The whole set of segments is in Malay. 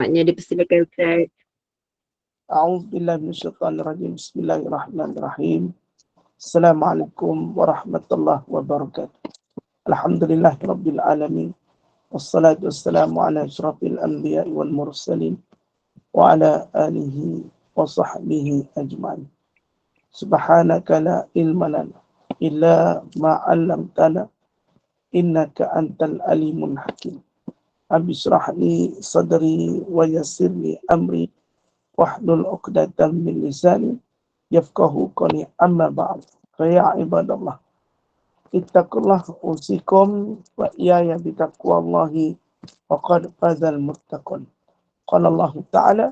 Maknanya dipersilakan Ustaz. A'udzubillahi minasyaitonir rajim. Bismillahirrahmanirrahim. Assalamualaikum warahmatullahi wabarakatuh. Alhamdulillahirabbil alamin. Wassalatu wassalamu ala asyrafil anbiya'i wal mursalin wa ala alihi wa sahbihi ajma'in. Subhanaka la ilma lana illa ma 'allamtana innaka antal alimul hakim. Rabbi shrah li sadri wa yassir li amri wahlul 'uqdatam min lisani yafqahu qawli, amma ba'd. Ya ibadallah, ittaqullah usikum wa iyaya bitaqwallahi wa qad fazal muttaqun. Qala Allah Ta'ala,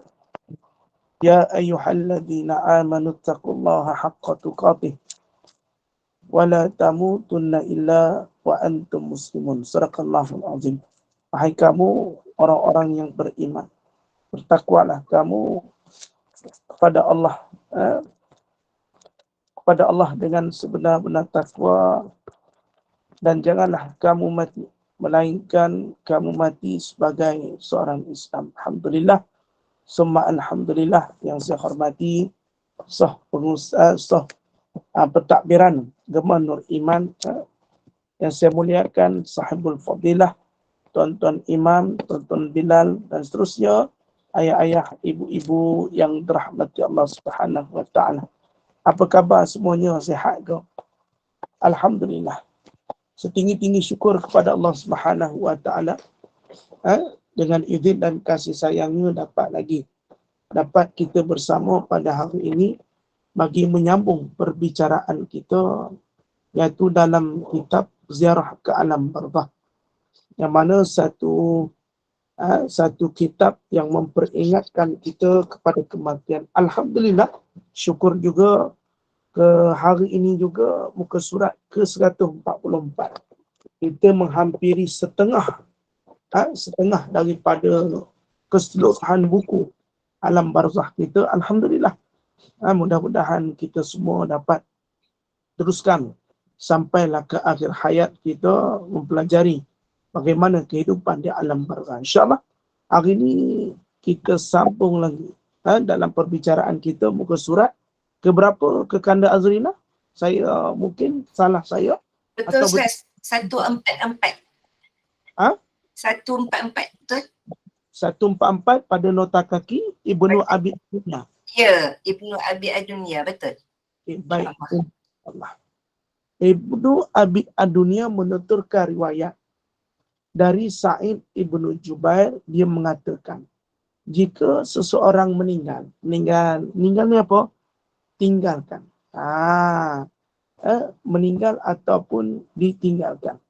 ya ayyuhalladzina amanu ittaqullaha haqqa tuqatih wa la tamutunna illa wa antum muslimun. Sadaqallahul azim. Wahai kamu orang-orang yang beriman, bertakwalah kamu kepada Allah dengan sebenar-benar takwa, dan janganlah kamu mati melainkan kamu mati sebagai seorang Islam. Alhamdulillah, summa alhamdulillah. Yang saya hormati pentakbiran Gema Nur Iman, yang saya muliakan sahibul fadilah, tuan-tuan imam, tuan-tuan Bilal, dan seterusnya, ayah-ayah, ibu-ibu yang dirahmati Allah Subhanahu wa taala. Apa khabar semuanya? Sihat ke? Alhamdulillah. Setinggi-tinggi syukur kepada Allah Subhanahu wa taala, dengan izin dan kasih sayangnya dapat kita bersama pada hari ini bagi menyambung perbicaraan kita, iaitu dalam kitab Ziarah ke Alam Barzakh, yang mana satu kitab yang memperingatkan kita kepada kematian. Alhamdulillah, syukur juga ke hari ini juga muka surat ke-144. Kita menghampiri setengah daripada keseluruhan buku Alam Barzakh kita. Alhamdulillah. Mudah-mudahan kita semua dapat teruskan sampailah ke akhir hayat kita mempelajari bagaimana kehidupan di alam barzakh. InsyaAllah hari ini kita sambung lagi dalam perbicaraan kita muka surat keberapa ke Kanda Azrina? Saya mungkin salah saya. Betul Ustaz, 144. 144 betul? 144 pada nota kaki Ibnu Abi Adunya. Ya, Ibnu Abi Adunya, betul. Okay, baik. Allah. Ibnu Abi Adunya menuturkan riwayat dari Sa'id Ibnu Jubair, dia mengatakan, jika seseorang meninggal ni apa? Tinggalkan. Meninggal ataupun ditinggalkan.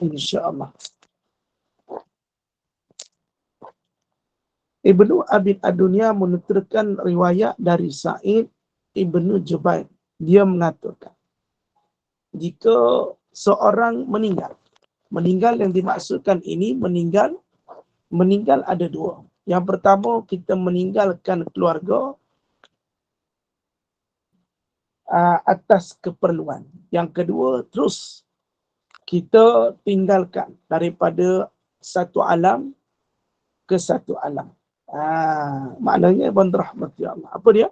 InsyaAllah. Ibnu Abi Adunya menuturkan riwayat dari Sa'id Ibnu Jubair. Dia mengatakan, jika seorang meninggal yang dimaksudkan ini meninggal ada dua. Yang pertama, kita meninggalkan keluarga atas keperluan. Yang kedua, terus kita tinggalkan daripada satu alam ke satu alam. Maknanya Ibn Rahmati Allah. Apa dia?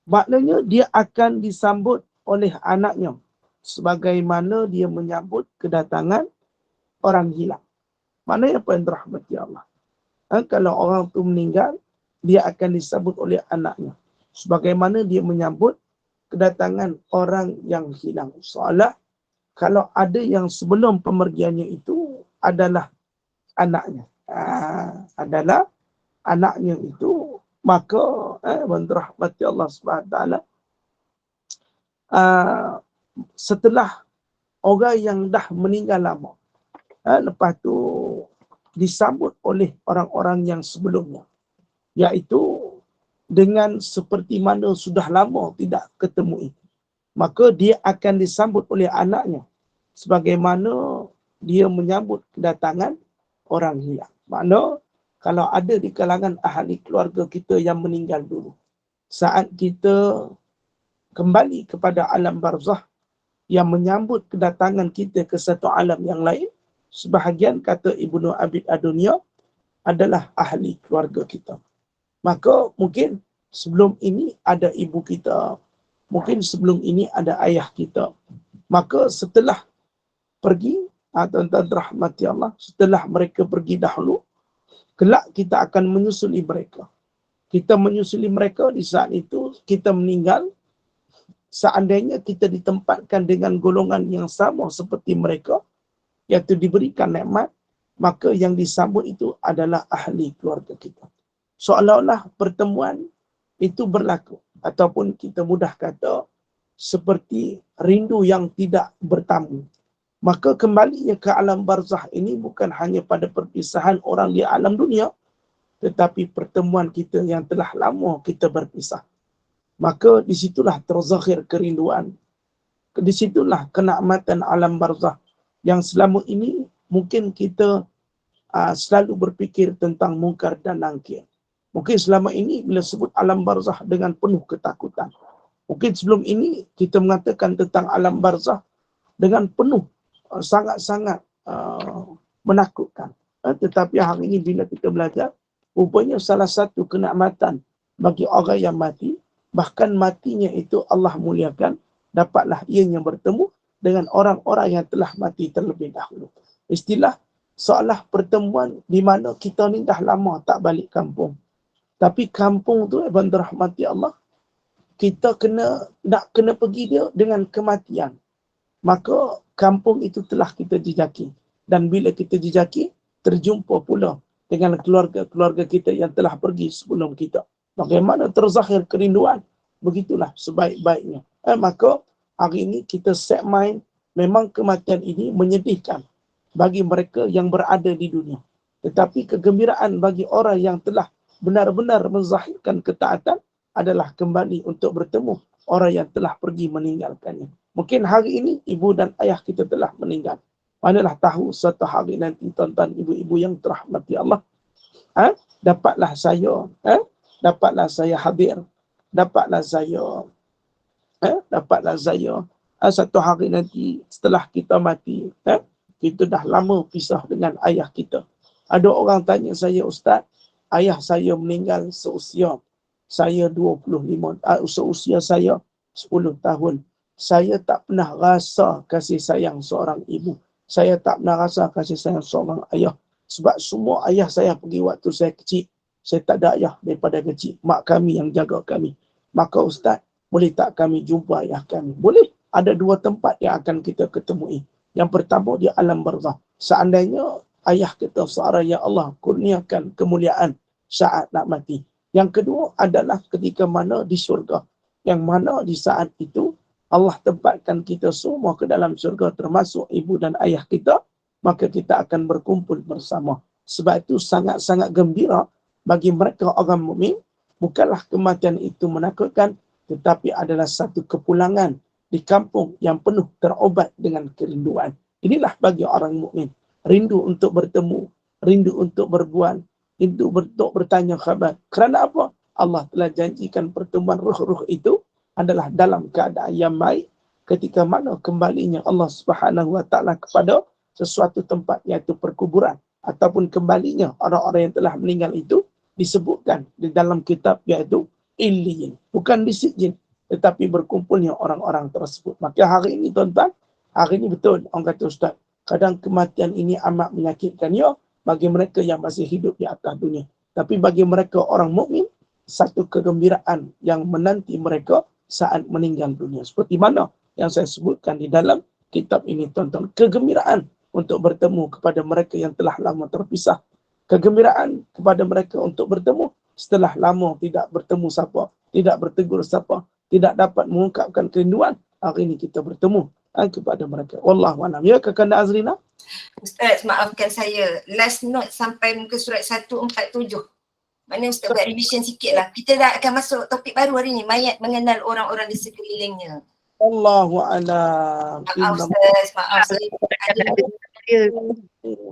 Maknanya dia akan disambut oleh anaknya sebagaimana dia menyambut kedatangan orang hilang. Maknanya apa yang dirahmati Allah? Kalau orang itu meninggal, dia akan disambut oleh anaknya sebagaimana dia menyambut kedatangan orang yang hilang. Soalnya kalau ada yang sebelum pemergiannya itu adalah anaknya. Itu, maka rahmati Allah Subhanahu wa taala, setelah orang yang dah meninggal lama, lepas tu disambut oleh orang-orang yang sebelumnya, iaitu dengan seperti mana sudah lama tidak ketemu itu, maka dia akan disambut oleh anaknya sebagaimana dia menyambut kedatangan orang hilang. Makna kalau ada di kalangan ahli keluarga kita yang meninggal dulu, saat kita kembali kepada alam barzakh yang menyambut kedatangan kita ke satu alam yang lain, sebahagian kata Ibnu Abi Adunya, adalah ahli keluarga kita. Maka mungkin sebelum ini ada ibu kita, mungkin sebelum ini ada ayah kita. Maka setelah pergi, tuan-tuan rahmati Allah, setelah mereka pergi dahulu, kelak kita akan menyusuli mereka. Kita menyusuli mereka di saat itu, kita meninggal. Seandainya kita ditempatkan dengan golongan yang sama seperti mereka, iaitu diberikan nikmat, maka yang disambut itu adalah ahli keluarga kita. Seolah-olah pertemuan itu berlaku. Ataupun kita mudah kata, seperti rindu yang tidak bertamu. Maka kembalinya ke alam barzah ini bukan hanya pada perpisahan orang di alam dunia, tetapi pertemuan kita yang telah lama kita berpisah. Maka disitulah terzahir kerinduan. Disitulah kenikmatan alam barzah yang selama ini mungkin kita selalu berfikir tentang mungkar dan nangkir. Mungkin selama ini bila sebut alam barzah dengan penuh ketakutan. Mungkin sebelum ini kita mengatakan tentang alam barzah dengan penuh sangat-sangat menakutkan. Tetapi hari ini bila kita belajar, rupanya salah satu kenikmatan bagi orang yang mati, bahkan matinya itu Allah muliakan, dapatlah ianya bertemu dengan orang-orang yang telah mati terlebih dahulu. Istilah seolah pertemuan di mana kita ni dah lama tak balik kampung. Tapi kampung tu, Ibn rahmati Allah, kita nak kena pergi dia dengan kematian. Maka kampung itu telah kita jejaki. Dan bila kita jejaki, terjumpa pula dengan keluarga-keluarga kita yang telah pergi sebelum kita. Bagaimana terzahir kerinduan? Begitulah sebaik-baiknya. Maka hari ini kita set mind, memang kematian ini menyedihkan bagi mereka yang berada di dunia. Tetapi kegembiraan bagi orang yang telah benar-benar menzahirkan ketaatan adalah kembali untuk bertemu orang yang telah pergi meninggalkannya. Mungkin hari ini ibu dan ayah kita telah meninggal. Manalah tahu suatu hari nanti tuan-tuan ibu-ibu yang terahmati Allah, dapatlah saya hadir, dapatlah saya satu hari nanti setelah kita mati, kita dah lama pisah dengan ayah kita. Ada orang tanya saya, Ustaz, ayah saya meninggal seusia saya 25, seusia saya 10 tahun. Saya tak pernah rasa kasih sayang seorang ibu. Saya tak pernah rasa kasih sayang seorang ayah. Sebab semua ayah saya pergi waktu saya kecil. Saya tak ada ayah daripada kecil. Mak kami yang jaga kami. Maka Ustaz, boleh tak kami jumpa ayah kami? Boleh. Ada dua tempat yang akan kita ketemui. Yang pertama di alam barzah. Seandainya ayah kita seorang yang Allah kurniakan kemuliaan saat nak mati. Yang kedua adalah ketika mana di syurga. Yang mana di saat itu Allah tempatkan kita semua ke dalam syurga termasuk ibu dan ayah kita. Maka kita akan berkumpul bersama. Sebab itu sangat-sangat gembira bagi mereka orang mukmin. Bukanlah kematian itu menakutkan, tetapi adalah satu kepulangan di kampung yang penuh terobat dengan kerinduan. Inilah bagi orang mukmin. Rindu untuk bertemu, rindu untuk berbual, rindu untuk bertanya khabar. Kerana apa? Allah telah janjikan pertemuan ruh-ruh itu adalah dalam keadaan yang baik ketika mana kembalinya Allah Subhanahu Wa Taala kepada sesuatu tempat, iaitu perkuburan, ataupun kembalinya orang-orang yang telah meninggal itu disebutkan di dalam kitab, iaitu Illiyin. Bukan di Sijin, tetapi berkumpulnya orang-orang tersebut. Maka hari ini tuan-tuan, hari ini betul orang kata Ustaz, kadang kematian ini amat menyakitkan ya bagi mereka yang masih hidup di atas dunia. Tapi bagi mereka orang mukmin, satu kegembiraan yang menanti mereka saat meninggal dunia. Seperti mana yang saya sebutkan di dalam kitab ini tuan-tuan. Kegembiraan untuk bertemu kepada mereka yang telah lama terpisah. Kegembiraan kepada mereka untuk bertemu setelah lama tidak bertemu siapa, tidak bertegur siapa, tidak dapat mengungkapkan kerinduan. Hari ini kita bertemu kepada mereka. Wallahualam. Ya, Kakanda Azrina? Ustaz, maafkan saya. Last note sampai muka surat 147. Mana Ustaz buat revision sikit lah. Kita dah akan masuk topik baru hari ni. Mayat mengenal orang-orang di sekelilingnya. Wallahualam. Maaf Ustaz, maaf saya ada.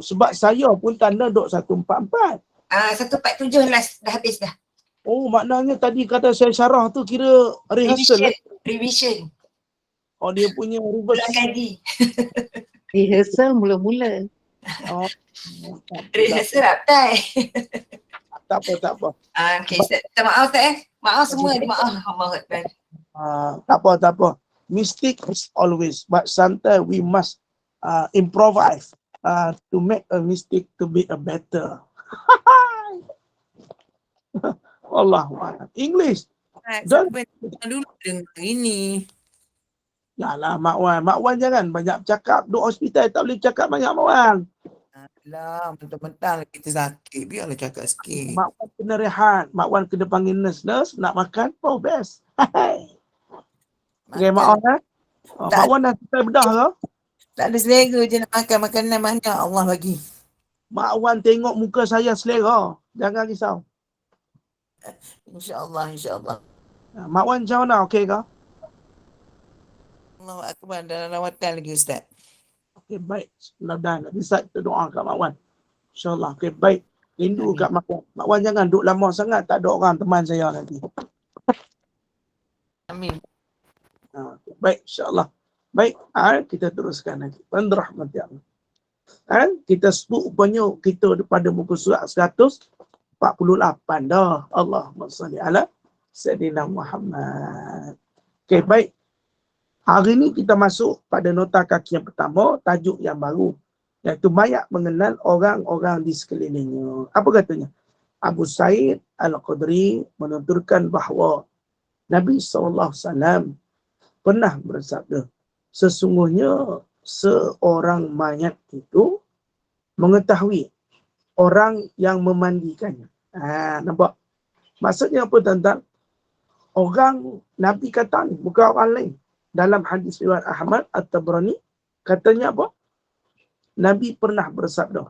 Sebab saya pun tanda dok 144. 147 last, dah habis dah. Oh, maknanya tadi kata saya syarah tu kira rehearsal. Revision. Oh, dia punya Ulang reverse. kaji. Rehearsal mula-mula. Oh, Serap tak? tak apa, tak apa. Okay, Ustaz, maaf tak Maaf semua, maaf. Allah Akbar. Tak apa, tak apa. Mistake is always, but sometimes we must improvise to make a mistake to be a better. Allahuakbar. English. Dan Siapa dulu dengar ini? yalah Mak Wan. Mak Wan jangan banyak cakap. Duk hospital tak boleh cakap banyak Mak Wan. Alah, mentang-mentang kita sakit, biarlah cakap sikit. Mak Wan kena rehat. Mak Wan kena panggil nurse. Nak makan, best. Okay, Mak Wan eh? Mak Wan dah selesai bedah ke? Tak ada selera je nak makan makanan banyak Allah bagi. Mak Wan tengok muka saya selera. Jangan risau. InsyaAllah, insyaAllah. Mak Wan macam mana? Okey ke? Allahu Akbar, dalam rawatan lagi Ustaz. Okey, baik. Dah bisa kita doa kat Mak Wan. InsyaAllah. Okey, baik. Rindu kat Mak Wan. Mak Wan jangan duduk lama sangat. Tak ada orang teman saya nanti. Amin. Baik, insyaAllah. Baik, kita teruskan lagi. Rahmati Allah. Kita sebut rupanya kita pada muka surat 148 dah. Allahumma salli ala Sayyidina Muhammad. Okey, baik. Hari ni kita masuk pada nota kaki yang pertama, tajuk yang baru. Iaitu mayat mengenal orang-orang di sekelilingnya. Apa katanya? Abu Sa'id Al-Khudri menuturkan bahawa Nabi SAW pernah bersabda, sesungguhnya seorang mayat itu mengetahui orang yang memandikannya. Nampak? Maksudnya apa tuan-tuan? Orang Nabi kata ni, bukan orang lain. Dalam hadis riwayat Ahmad At-Tabrani, katanya apa? Nabi pernah bersabda,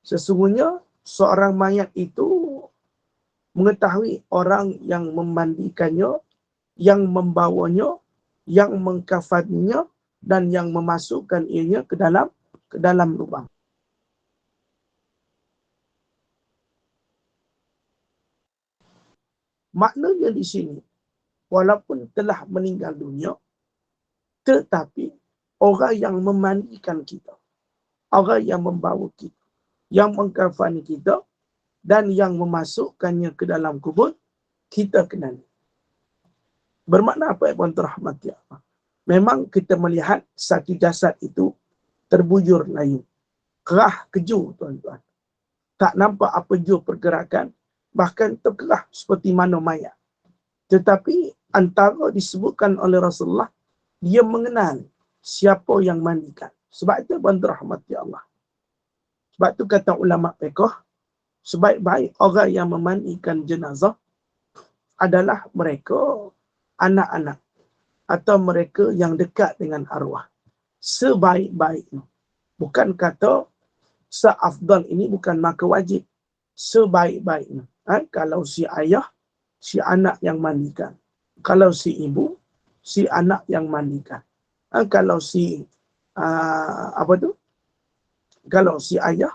sesungguhnya seorang mayat itu mengetahui orang yang memandikannya, yang membawanya, yang mengkafaninya, dan yang memasukkan ianya ke dalam lubang. Maknanya di sini, walaupun telah meninggal dunia, tetapi orang yang memandikan kita, orang yang membawa kita, yang mengkafani kita, dan yang memasukkannya ke dalam kubur, kita kenali. Bermakna apa, Ibn Rahmati Allah? Memang kita melihat satu jasad itu terbujur layu. Kerah keju, tuan-tuan. Tak nampak apa jua pergerakan, bahkan terkerah seperti mana mayat. Tetapi antara disebutkan oleh Rasulullah, dia mengenal siapa yang mandikan. Sebab itu Ibn Rahmati Allah. Sebab itu kata ulama fiqh, sebaik-baik orang yang memandikan jenazah adalah mereka anak-anak atau mereka yang dekat dengan arwah. Sebaik-baiknya. Bukan kata seafdal ini bukan maka wajib. Sebaik-baiknya. Kalau si ayah, si anak yang mandikan. Kalau si ibu, si anak yang mandikan. Kalau si kalau si ayah,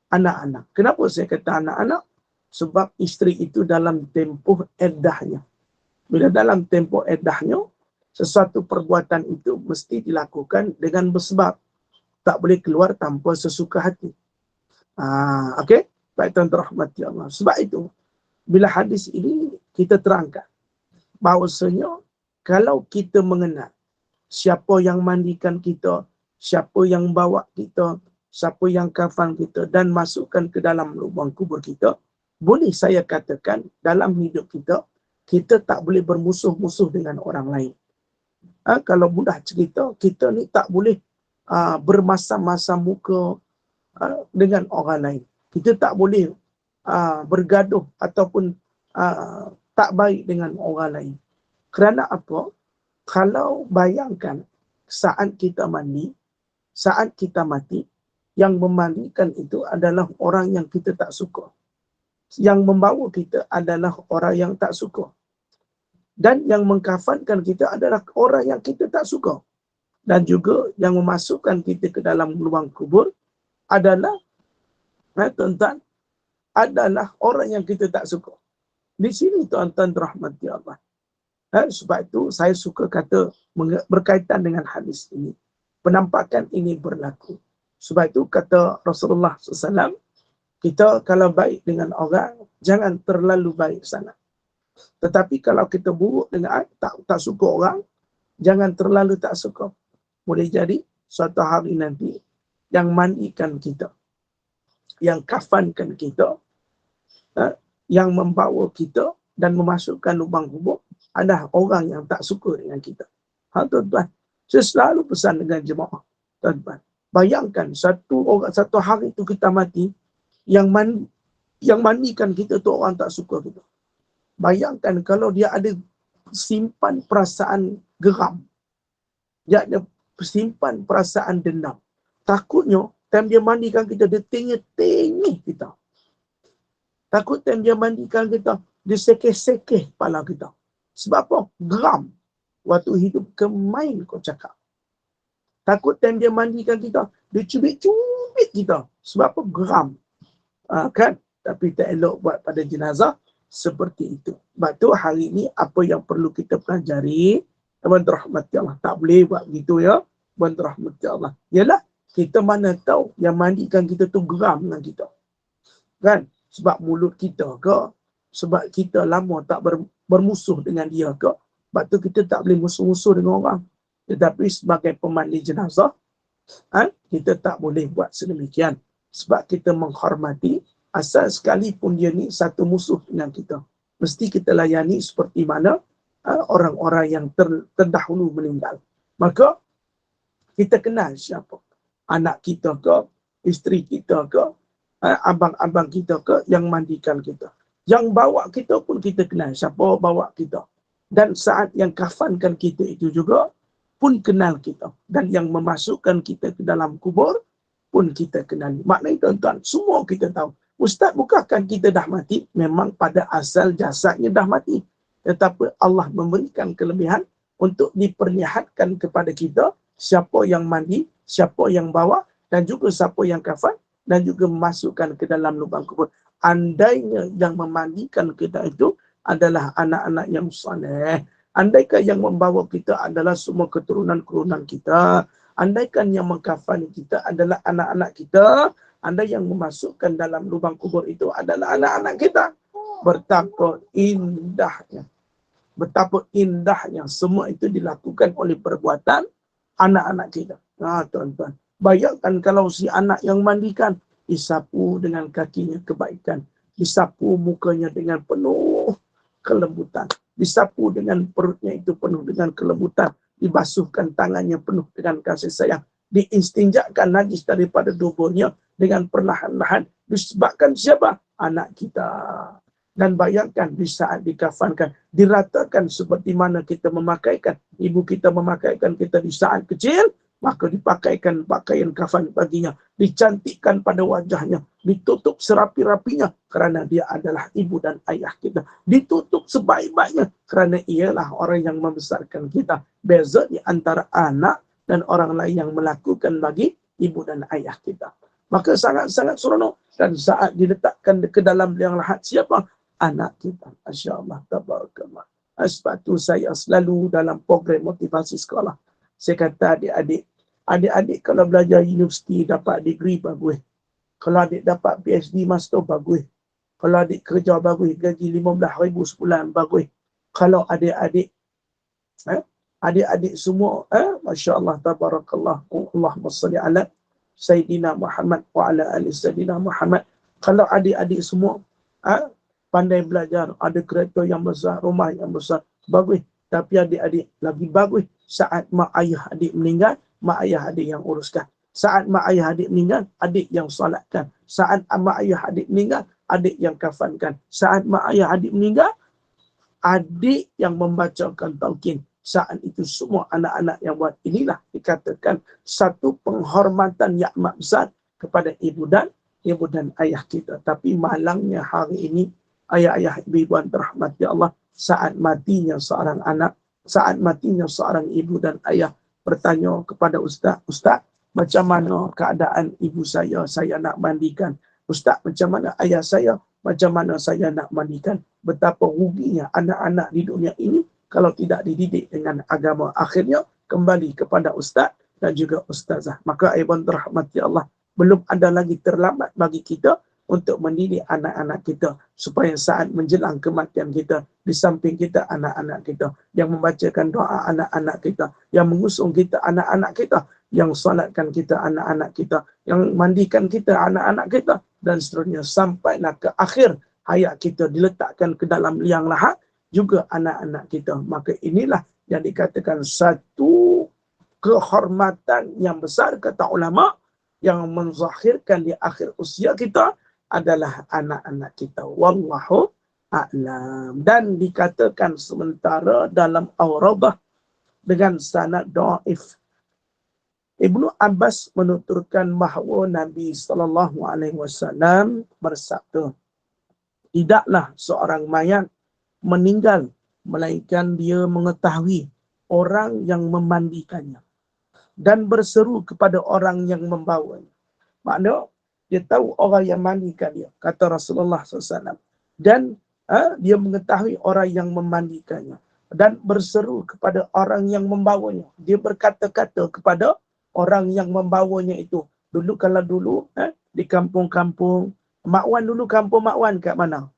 anak-anak. Kenapa saya kata anak-anak? Sebab isteri itu dalam tempoh eddahnya. Bila dalam tempoh eddahnya, sesuatu perbuatan itu mesti dilakukan dengan bersebab. Tak boleh keluar tanpa sesuka hati. Okey? Baik tuan-tuan rahmati Allah. Sebab itu, bila hadis ini kita terangkan bahawasanya kalau kita mengenal siapa yang mandikan kita, siapa yang bawa kita, siapa yang kafan kita dan masukkan ke dalam lubang kubur kita, boleh saya katakan dalam hidup kita, kita tak boleh bermusuh-musuh dengan orang lain. Kalau mudah cerita, kita ni tak boleh bermasam-masam muka dengan orang lain. Kita tak boleh bergaduh ataupun tak baik dengan orang lain. Kerana apa? Kalau bayangkan saat kita mandi, saat kita mati, yang memandikan itu adalah orang yang kita tak suka. Yang membawa kita adalah orang yang tak suka. Dan yang mengkafankan kita adalah orang yang kita tak suka. Dan juga yang memasukkan kita ke dalam lubang kubur adalah, tuan-tuan, adalah orang yang kita tak suka. Di sini tuan-tuan rahmati Allah. Sebab itu saya suka kata berkaitan dengan hadis ini. Penampakan ini berlaku. Sebab itu kata Rasulullah SAW, kita kalau baik dengan orang, jangan terlalu baik sangat. Tetapi kalau kita buruk dengan tak suka orang, jangan terlalu tak suka. Boleh jadi suatu hari nanti yang mandikan kita, yang kafankan kita, yang membawa kita dan memasukkan lubang kubur adalah orang yang tak suka dengan kita. Tuan-tuan, saya selalu pesan dengan jemaah, tuan-tuan, bayangkan satu hari itu kita mati, yang mandikan kita tu orang tak suka kita. Bayangkan kalau dia ada simpan perasaan geram, dia ada simpan perasaan dendam. Takutnya time dia mandikan kita, dia tengih kita. Takut time dia mandikan kita, dia sekeh-sekeh kepala kita. Sebab apa? Geram. Waktu hidup kemain kau cakap. Takut time dia mandikan kita, dia cubit-cubit kita. Sebab apa? Geram. Kan? Tapi tak elok buat pada jenazah seperti itu. Sebab tu hari ini apa yang perlu kita pelajari, bantu rahmati Allah. Tak boleh buat begitu ya. Bantu rahmati Allah. Yalah, kita mana tahu yang mandikan kita tu geram dengan kita. Kan? Sebab mulut kita ke, sebab kita lama tak bermusuh dengan dia ke, sebab tu kita tak boleh musuh-musuh dengan orang. Tetapi sebagai pemandi jenazah, kita tak boleh buat sedemikian. Sebab kita menghormati, asal sekalipun dia ni satu musuh dengan kita, mesti kita layani seperti mana orang-orang yang terdahulu meninggal. Maka kita kenal siapa, anak kita ke, isteri kita ke, abang-abang kita ke yang mandikan kita. Yang bawa kita pun kita kenal siapa bawa kita. Dan saat yang kafankan kita itu juga pun kenal kita. Dan yang memasukkan kita ke dalam kubur pun kita kenali. Maknanya tuan-tuan, semua kita tahu. Ustaz, bukankah kita dah mati? Memang pada asal jasadnya dah mati. Tetapi Allah memberikan kelebihan untuk diperlihatkan kepada kita siapa yang mandi, siapa yang bawa, dan juga siapa yang kafan, dan juga memasukkan ke dalam lubang kubur. Andainya yang memandikan kita itu adalah anak-anak yang soleh, andaikan yang membawa kita adalah semua keturunan-keturunan kita, andaikan yang mengkafani kita adalah anak-anak kita, andai yang memasukkan dalam lubang kubur itu adalah anak-anak kita, betapa indahnya. Betapa indahnya semua itu dilakukan oleh perbuatan anak-anak kita. Tuan-tuan, bayangkan kalau si anak yang mandikan disapu dengan kakinya kebaikan, disapu mukanya dengan penuh kelembutan, disapu dengan perutnya itu penuh dengan kelembutan, dibasuhkan tangannya penuh dengan kasih sayang, diistinjakkan najis daripada tubuhnya dengan perlahan-lahan, disebabkan siapa? Anak kita. Dan bayangkan di saat dikafankan, diratakan seperti mana kita memakaikan, ibu kita memakaikan kita di saat kecil, maka dipakaikan pakaian kafan baginya, dicantikkan pada wajahnya, ditutup serapi-rapinya kerana dia adalah ibu dan ayah kita, ditutup sebaik-baiknya kerana ialah orang yang membesarkan kita. Beza di antara anak dan orang lain yang melakukan bagi ibu dan ayah kita. Maka sangat-sangat seronok. Dan saat diletakkan ke dalam liang lahat siapa? Anak kita. Masya Allah. Tabarakallah. Sebab tu saya selalu dalam program motivasi sekolah, saya kata adik-adik kalau belajar universiti dapat degree bagus. Kalau adik dapat PhD master bagus. Kalau adik kerja bagus, gaji 15,000 sebulan bagus. Kalau adik-adik semua, Masya Allah, tabarakallah, Allahumma salli ala Sayyidina Muhammad wa ala ali Sayyidina Muhammad. Kalau adik-adik semua pandai belajar, ada kereta yang besar, rumah yang besar, bagus. Tapi adik-adik lagi bagus saat mak ayah adik meninggal, mak ayah adik yang uruskan. Saat mak ayah adik meninggal, adik yang solatkan. Saat mak ayah adik meninggal, adik yang kafankan. Saat mak ayah adik meninggal, adik yang membacakan talqin. Saat itu semua anak-anak yang buat, inilah dikatakan satu penghormatan yang amat besar kepada ibu dan ayah kita. Tapi malangnya hari ini, ayah-ayah, ibu-ibu yang dirahmati Allah, saat matinya seorang anak, saat matinya seorang ibu dan ayah, bertanya kepada ustaz, macam mana keadaan ibu saya nak mandikan. Ustaz, macam mana ayah saya, macam mana saya nak mandikan. Betapa ruginya anak-anak di dunia ini kalau tidak dididik dengan agama. Akhirnya kembali kepada ustaz dan juga ustazah. Maka ayuban rahmati Allah, belum ada lagi terlambat bagi kita untuk mendidik anak-anak kita supaya saat menjelang kematian kita, di samping kita anak-anak kita, yang membacakan doa anak-anak kita, yang mengusung kita anak-anak kita, yang solatkan kita anak-anak kita, yang mandikan kita anak-anak kita, dan seterusnya sampailah ke akhir hayat kita diletakkan ke dalam liang lahat juga anak-anak kita. Maka inilah yang dikatakan satu kehormatan yang besar kata ulama, yang menzahirkan di akhir usia kita adalah anak-anak kita. Wallahu a'lam. Dan dikatakan sementara dalam Awradah dengan sanad dhaif, Ibnu Abbas menuturkan bahawa Nabi SAW bersabda, tidaklah seorang mayat meninggal melainkan dia mengetahui orang yang memandikannya dan berseru kepada orang yang membawanya. Maknanya dia tahu orang yang mandikan dia, kata Rasulullah SAW. Dan dia mengetahui orang yang memandikannya dan berseru kepada orang yang membawanya. Dia berkata-kata kepada orang yang membawanya itu. Dulu kalau dulu di kampung-kampung, Mak Wan dulu kampung Mak Wan kat mana?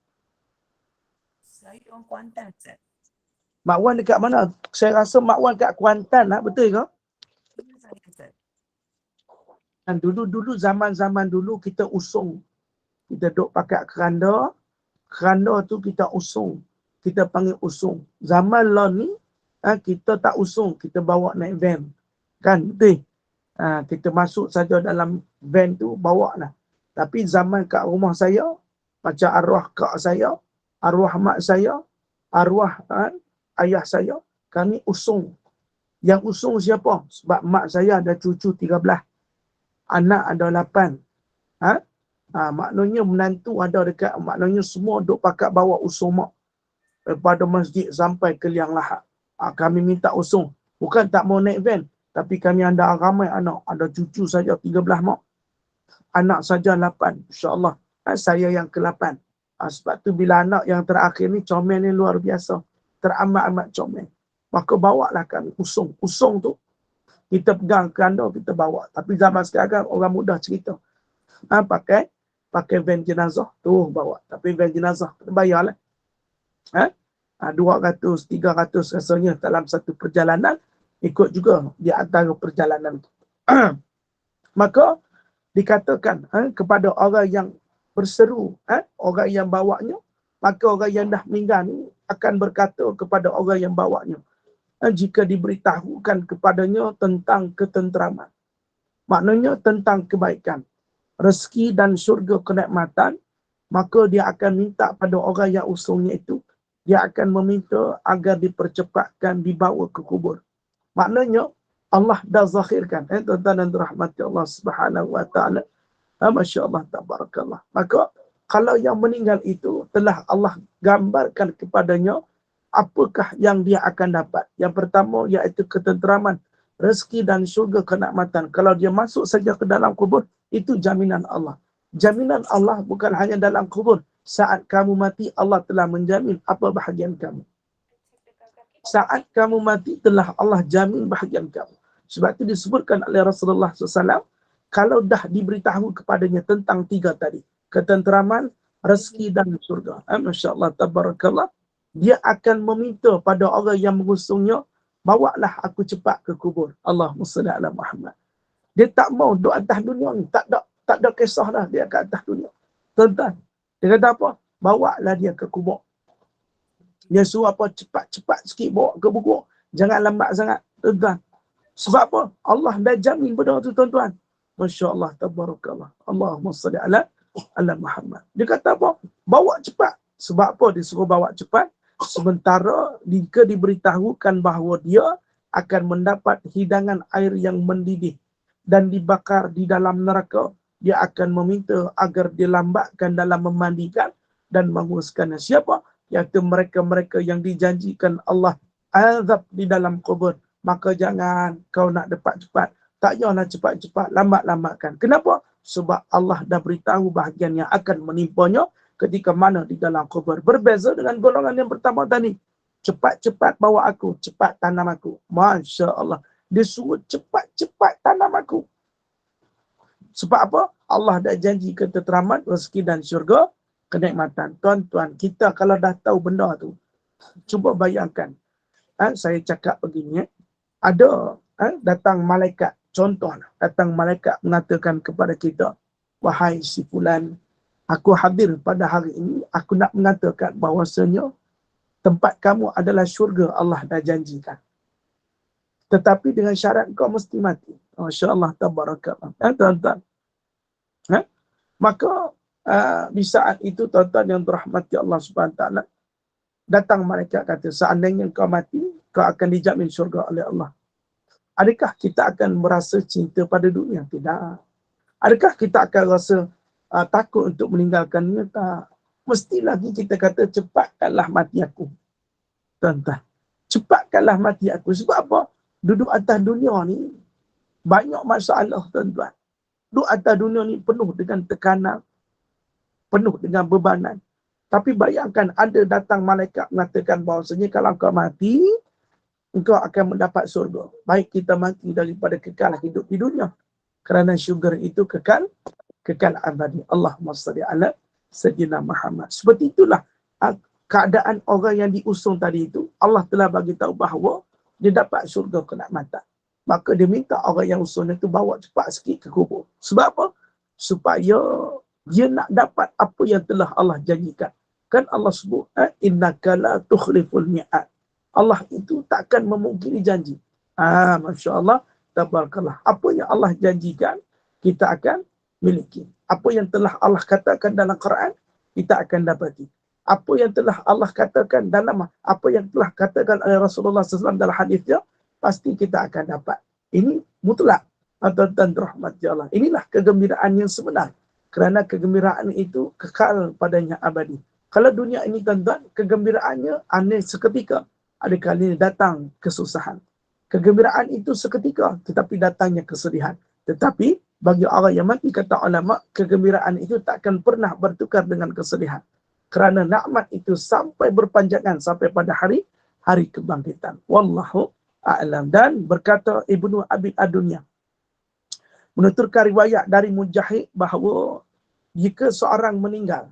Saya orang Kuantan, Ustaz. Mak Wan dekat mana? Saya rasa Mak Wan kat Kuantan lah, betul ke? Saya, Ustaz. Dan dulu zaman-zaman dulu kita usung. Kita duduk pakai keranda. Keranda tu kita usung. Kita panggil usung. Zaman lah ni, kita tak usung. Kita bawa naik van. Kan? Betul? Kita masuk saja dalam van tu, bawa lah. Tapi zaman kat rumah saya, macam arwah kak saya, arwah mak saya, arwah ayah saya, kami usung. Yang usung siapa? Sebab mak saya ada cucu 13. Anak ada 8. Maknanya menantu ada dekat, maknanya semua duk pakat bawa usung mak. Daripada masjid sampai ke liang lahat. Kami minta usung. Bukan tak mau naik van. Tapi kami ada ramai anak. Ada cucu saja 13 mak. Anak saja 8. InsyaAllah. Saya yang ke-8. Sebab tu bila anak yang terakhir ni, comel ni luar biasa. Teramat-amat comel. Maka bawalah kami usung. Usung tu kita pegang keranda, kita bawa. Tapi zaman sekarang orang mudah cerita. Pakai van jenazah tu bawa. Tapi van jenazah kena bayar lah. 200, 300 rasanya dalam satu perjalanan. Ikut juga di antara perjalanan. Maka dikatakan kepada orang yang berseru, orang yang bawanya, maka orang yang dah meninggal ni akan berkata kepada orang yang bawanya, jika diberitahukan kepadanya tentang ketenteraman, maknanya tentang kebaikan, rezeki dan syurga kenikmatan, maka dia akan minta pada orang yang usungnya itu, dia akan meminta agar dipercepatkan dibawa ke kubur. Maknanya Allah dah zahirkan, tuan-tuan dan rahmati Allah Subhanahu wa taala. Masya-Allah, tabarakallah. Maka kalau yang meninggal itu telah Allah gambarkan kepadanya apakah yang dia akan dapat. Yang pertama iaitu ketenteraman, rezeki dan syurga kenikmatan. Kalau dia masuk saja ke dalam kubur, itu jaminan Allah. Jaminan Allah bukan hanya dalam kubur. Saat kamu mati, Allah telah menjamin apa bahagian kamu. Saat kamu mati, telah Allah jamin bahagian kamu. Sebab itu disebutkan oleh Rasulullah SAW, kalau dah diberitahu kepadanya tentang 3 tadi, ketenteraman, rezeki dan surga. Masya Allah, tabarakallah. Dia akan meminta pada orang yang mengusungnya, bawalah aku cepat ke kubur. Allahumma salli ala Muhammad. Dia tak mau duduk atas dunia ni. Tak ada kisah dah dia kat atas dunia. Tuan-tuan, dia kata apa? Bawalah dia ke kubur. Dia suruh apa? Cepat-cepat sikit bawa ke kubur. Jangan lambat sangat. Tuan-tuan. Sebab apa? Allah dah jamin benda tu, tuan-tuan. Masya Allah, tabarakallah. Allahumma salli ala Muhammad. Dia kata apa? Bawa cepat. Sebab apa dia suruh bawa cepat? Sementara jika diberitahukan bahawa dia akan mendapat hidangan air yang mendidih dan dibakar di dalam neraka, dia akan meminta agar dilambatkan dalam memandikan dan menguruskannya. Siapa? Iaitu mereka-mereka yang dijanjikan Allah azab di dalam kubur. Maka jangan kau nak dapat cepat. Tak payahlah cepat-cepat, lambat-lambatkan. Kenapa? Sebab Allah dah beritahu bahagian yang akan menimpanya ketika mana di dalam kubur. Berbeza dengan golongan yang pertama tadi. Cepat-cepat bawa aku, cepat tanam aku. Masya Allah. Dia suruh cepat-cepat tanam aku. Sebab apa? Allah dah janji ketenteraman, rezeki dan syurga, kenikmatan. Tuan-tuan, kita kalau dah tahu benda tu, cuba bayangkan. Saya cakap begini, ada datang malaikat, contoh datang malaikat mengatakan kepada kita, wahai si fulan, aku hadir pada hari ini, aku nak mengatakan bahawasanya tempat kamu adalah syurga, Allah dah janjikan. Tetapi dengan syarat kau mesti mati. Masya Allah, tabarakallah. Tuan-tuan. Maka di saat itu, tuan-tuan yang dirahmati Allah SWT, datang malaikat kata, seandainya kau mati, kau akan dijamin syurga oleh Allah. Adakah kita akan merasa cinta pada dunia? Tidak. Adakah kita akan rasa takut untuk meninggalkannya? Tak. Mesti lagi kita kata, cepatkanlah mati aku. Tuan-tuan, cepatkanlah mati aku. Sebab apa? Duduk atas dunia ni banyak masalah, tuan-tuan. Duduk atas dunia ni penuh dengan tekanan, penuh dengan bebanan. Tapi bayangkan ada datang malaikat mengatakan bahawasanya kalau kau mati, engkau akan mendapat surga. Baik kita mati daripada kekal hidup di dunia. Kerana syurga itu kekal abadi. Allahumma salli ala sayyidina Muhammad. Seperti itulah keadaan orang yang diusung tadi itu. Allah telah bagi tahu bahawa dia dapat syurga kenikmatan. Maka dia minta orang yang usung itu bawa cepat sikit ke kubur. Sebab apa? Supaya dia nak dapat apa yang telah Allah janjikan. Kan Allah sebut, innaka la tukhliful mi'ad. Allah itu takkan memungkiri janji. Masya Allah, tabarakallah. Apa yang Allah janjikan, kita akan miliki. Apa yang telah Allah katakan dalam Quran, kita akan dapati. Apa yang telah Allah katakan dalam, apa yang telah katakan oleh Rasulullah SAW dalam hadisnya, pasti kita akan dapat. Ini mutlak. Tuan-tuan rahmati Allah. Inilah kegembiraan yang sebenar. Kerana kegembiraan itu kekal padanya abadi. Kalau dunia ini, tuan-tuan, kegembiraannya aneh seketika. Ada kali datang kesusahan. Kegembiraan itu seketika, tetapi datangnya kesedihan. Tetapi bagi orang yang mati, kata ulama, kegembiraan itu takkan pernah bertukar dengan kesedihan. Kerana nikmat itu sampai berpanjangan sampai pada hari kebangkitan. Wallahu a'lam. Dan berkata Ibnu Abi Adunya, menuturkan riwayat dari Mujahid bahawa jika seorang meninggal,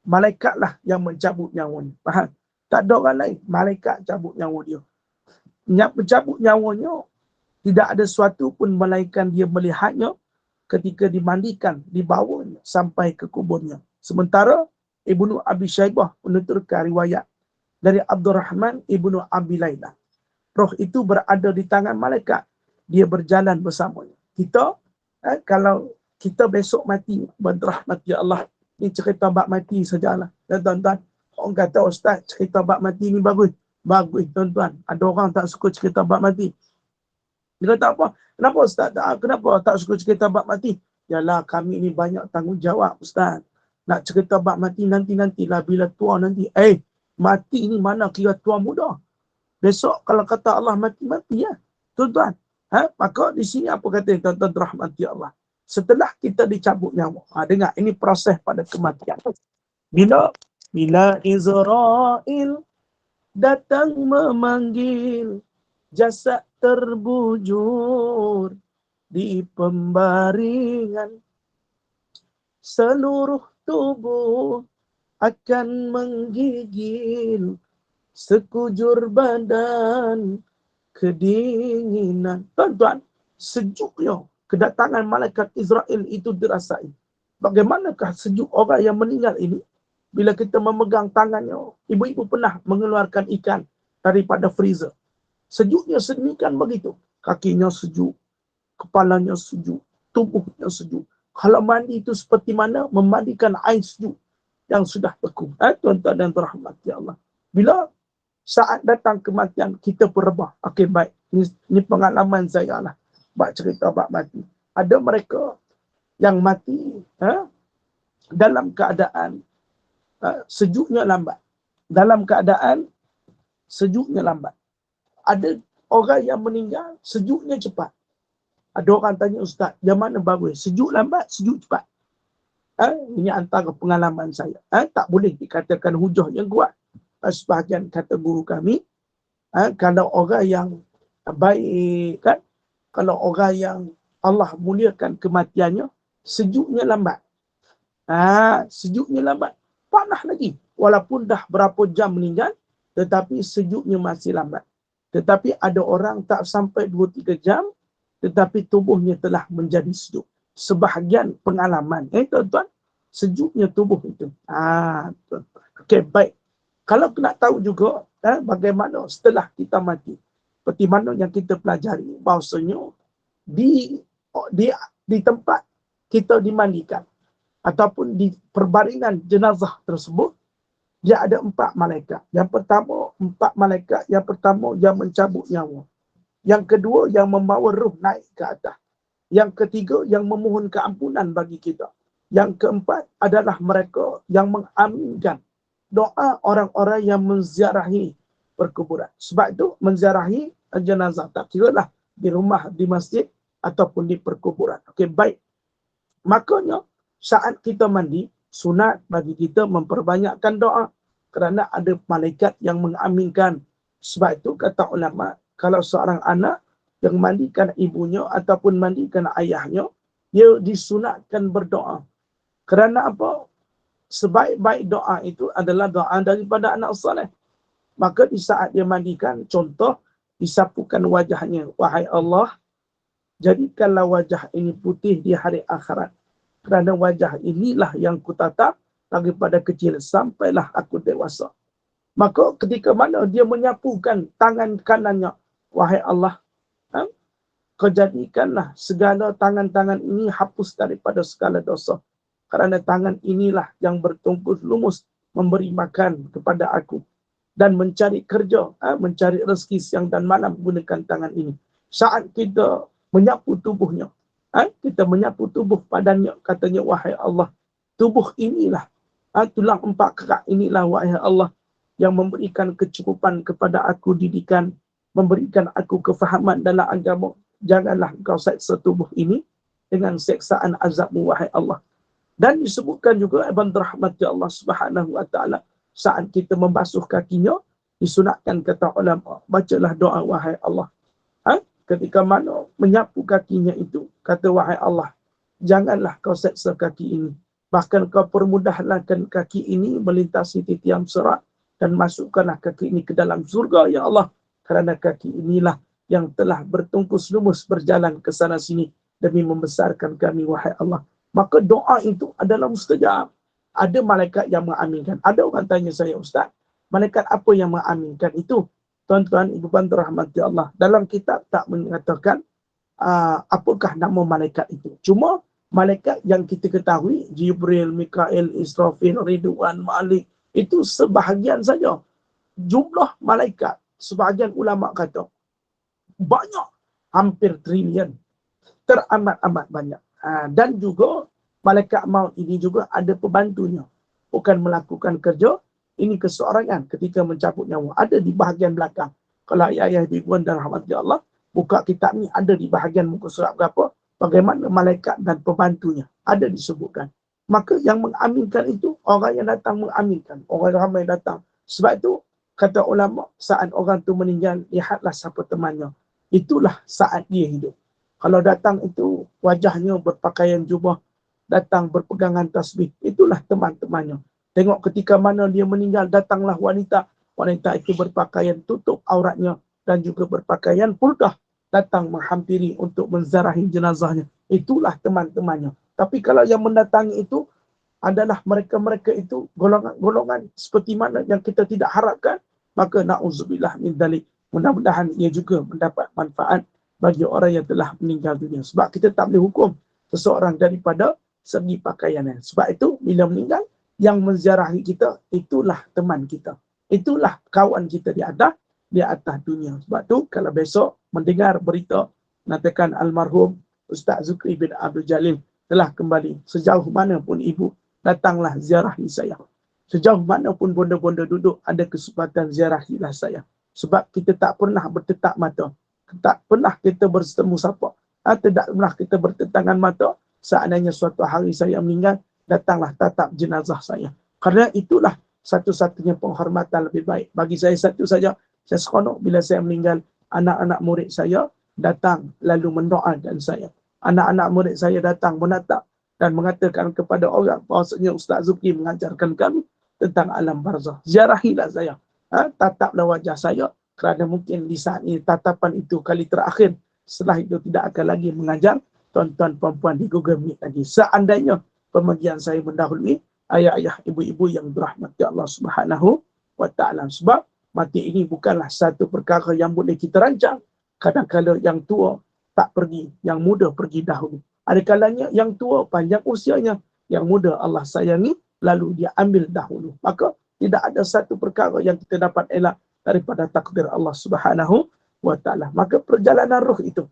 malaikatlah yang mencabut nyawanya. Faham? Tak ada orang lain. Malaikat cabut nyawa dia. Mencabut nyawanya, tidak ada suatu pun malaikat dia melihatnya ketika dimandikan, dibawanya sampai ke kuburnya. Sementara Ibnu Abi Syaibah menuturkan riwayat dari Abdurrahman Ibnu Abi Layla. Roh itu berada di tangan malaikat. Dia berjalan bersamanya. Kita, kalau kita besok mati, berrahmati Allah. Ini cerita bab mati sajalah. Dan tuan-tuan, orang kata, Ustaz, cerita bab mati ni bagus. Bagus, tuan-tuan. Ada orang tak suka cerita bab mati. Dia kata apa? Kenapa Ustaz? Kenapa tak suka cerita bab mati? Yalah, kami ni banyak tanggungjawab, Ustaz. Nak cerita bab mati nanti-nantilah bila tua nanti. Mati ni mana kira tua muda. Besok kalau kata Allah mati-mati ya. Tuan-tuan. Maka di sini apa kata tuan-tuan rahmati Allah. Setelah kita dicabut nyawa. Dengar, ini proses pada kematian. Bila Israel datang memanggil, jasad terbujur di pembaringan. Seluruh tubuh akan menggigil, sekujur badan kedinginan. Tuan-tuan, sejuknya kedatangan malaikat Israel itu dirasai. Bagaimanakah sejuk orang yang meninggal ini? Bila kita memegang tangannya, ibu-ibu pernah mengeluarkan ikan daripada freezer. Sejuknya sedemikian begitu. Kakinya sejuk, kepalanya sejuk, tubuhnya sejuk. Kalau mandi itu seperti mana? Memandikan air sejuk yang sudah beku. Tuan-tuan dan rahmati Allah. Bila saat datang kematian, kita berubah. Okey, baik. Ini pengalaman saya lah. Bak cerita bak mati. Ada mereka yang mati dalam keadaan sejuknya lambat. Dalam keadaan sejuknya lambat. Ada orang yang meninggal, sejuknya cepat. Ada orang tanya, Ustaz, yang mana bagus? Sejuk lambat, sejuk cepat? Ini antara pengalaman saya. Tak boleh dikatakan hujah yang kuat. Sebahagian kata guru kami, kalau orang yang baik kan. Kalau orang yang Allah muliakan kematiannya, sejuknya lambat. Sejuknya lambat. Panas lagi. Walaupun dah berapa jam meninggal, tetapi sejuknya masih lambat. Tetapi ada orang tak sampai 2-3 jam, tetapi tubuhnya telah menjadi sejuk. Sebahagian pengalaman, tuan-tuan, sejuknya tubuh itu. Okey, baik. Kalau nak tahu juga bagaimana setelah kita mati, seperti mana yang kita pelajari, bahawasanya di tempat kita dimandikan ataupun di perbaringan jenazah tersebut, dia ada 4 malaikat. Yang pertama, 4 malaikat. Yang pertama, yang mencabut nyawa. Yang kedua, yang membawa ruh naik ke atas. Yang ketiga, yang memohon keampunan bagi kita. Yang keempat adalah mereka yang mengaminkan doa orang-orang yang menziarahi perkuburan. Sebab itu, menziarahi jenazah. Tak kira lah di rumah, di masjid, ataupun di perkuburan. Okey, baik. Makanya, saat kita mandi, sunat bagi kita memperbanyakkan doa. Kerana ada malaikat yang mengaminkan. Sebab itu, kata ulama, kalau seorang anak yang mandikan ibunya ataupun mandikan ayahnya, dia disunatkan berdoa. Kerana apa? Sebaik-baik doa itu adalah doa daripada anak saleh. Maka di saat dia mandikan, contoh, disapukan wajahnya. Wahai Allah, jadikanlah wajah ini putih di hari akhirat. Kerana wajah inilah yang kutatap daripada kecil sampailah aku dewasa. Maka ketika mana dia menyapukan tangan kanannya, wahai Allah, kau jadikanlah segala tangan-tangan ini hapus daripada segala dosa. Kerana tangan inilah yang bertungkus lumus memberi makan kepada aku. Dan mencari kerja, mencari rezeki siang dan malam menggunakan tangan ini. Saat kita menyapu tubuhnya, kita menyapu tubuh badannya, katanya, wahai Allah, tubuh inilah, tulang 4 kerak inilah, wahai Allah, yang memberikan kecukupan kepada aku didikan, memberikan aku kefahaman dalam agama. Janganlah engkau seksa tubuh ini dengan seksaan azabmu, wahai Allah. Dan disebutkan juga ibn rahmati Allah Subhanahu wa taala, saat kita membasuh kakinya, disunatkan kata ulama, bacalah doa wahai Allah. Ketika mana menyapu kakinya itu, kata wahai Allah, janganlah kau seksa kaki ini. Bahkan kau permudahlah kaki ini melintasi titian serat dan masukkanlah kaki ini ke dalam surga, ya Allah. Kerana kaki inilah yang telah bertungkus lumus berjalan ke sana sini demi membesarkan kami, wahai Allah. Maka doa itu adalah mustajab. Ada malaikat yang mengaminkan. Ada orang tanya saya, Ustaz, malaikat apa yang mengaminkan itu? Tuan-tuan, ibu-ibu rahmati Allah, dalam kitab tak mengatakan apakah nama malaikat itu. Cuma malaikat yang kita ketahui, Jibril, Mikail, Israfil, Ridwan, Malik, itu sebahagian saja. Jumlah malaikat, sebahagian ulama kata, banyak, hampir trilion. Teramat-amat banyak. Dan juga malaikat maut ini juga ada pembantunya. Bukan melakukan kerja, ini keseorangan ketika mencabut nyawa. Ada di bahagian belakang. Kalau ayah-ayah ibu-ibu dan rahmati Allah, buka kitab ni ada di bahagian muka surat berapa, bagaimana malaikat dan pembantunya. Ada disebutkan. Maka yang mengaminkan itu, orang yang datang mengaminkan. Orang ramai datang. Sebab itu, kata ulama, saat orang tu meninggal, lihatlah siapa temannya. Itulah saat dia hidup. Kalau datang itu wajahnya berpakaian jubah, datang berpegangan tasbih, itulah teman-temannya. Tengok ketika mana dia meninggal, datanglah wanita. Wanita itu berpakaian tutup auratnya dan juga berpakaian purdah, datang menghampiri untuk menziarahi jenazahnya. Itulah teman-temannya. Tapi kalau yang mendatangi itu adalah mereka-mereka itu golongan-golongan seperti mana yang kita tidak harapkan, maka na'udzubillah min dzalik. Mudah-mudahan ia juga mendapat manfaat bagi orang yang telah meninggal dunia. Sebab kita tak boleh hukum seseorang daripada segi pakaiannya. Sebab itu, bila meninggal, yang menziarahi kita, itulah teman kita. Itulah kawan kita di atas dunia. Sebab itu, kalau besok mendengar berita, mengatakan almarhum Ustaz Zukri bin Abdul Jalil telah kembali. Sejauh mana pun ibu, datanglah ziarahi saya. Sejauh mana pun bonda-bonda duduk, ada kesempatan ziarahilah saya. Sebab kita tak pernah bertetap mata. Tak pernah kita bertemu siapa. Tidak pernah kita bertentangan mata. Seandainya suatu hari saya meninggal, datanglah tatap jenazah saya. Kerana itulah satu-satunya penghormatan lebih baik. Bagi saya satu saja, saya seronok bila saya meninggal, anak-anak murid saya datang lalu mendoakan saya. Anak-anak murid saya datang menatap dan mengatakan kepada orang bahawasanya Ustaz Zulki mengajarkan kami tentang alam barzah. Ziarahilah saya. Tataplah wajah saya kerana mungkin di saat ini tatapan itu kali terakhir. Setelah itu tidak akan lagi mengajar tuan-tuan perempuan di Google Meet lagi. Seandainya pemergian saya mendahului ayah-ayah, ibu-ibu yang dirahmati Allah Subhanahu wa taala. Sebab mati ini bukanlah satu perkara yang boleh kita rancang. Kadang-kadang yang tua tak pergi, yang muda pergi dahulu. Ada kalanya yang tua panjang usianya, yang muda Allah sayangi, lalu dia ambil dahulu. Maka tidak ada satu perkara yang kita dapat elak daripada takdir Allah Subhanahu wa taala. Maka perjalanan roh itu,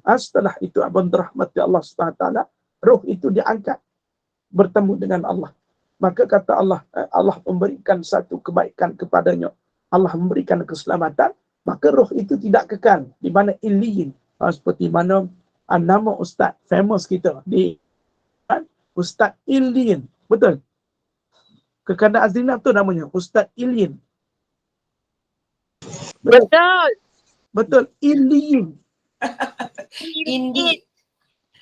setelah itu abang dirahmati Allah Subhanahu wa taala, roh itu diangkat bertemu dengan Allah. Maka kata Allah, Allah memberikan satu kebaikan kepadanya. Allah memberikan keselamatan, maka roh itu tidak kekal di mana illiyin. Seperti mana nama ustaz famous kita di Ustaz Illiyin. Betul? Kekanda Azrina tu namanya Ustaz Illiyin. Betul. Betul, Illiyin. Indeed.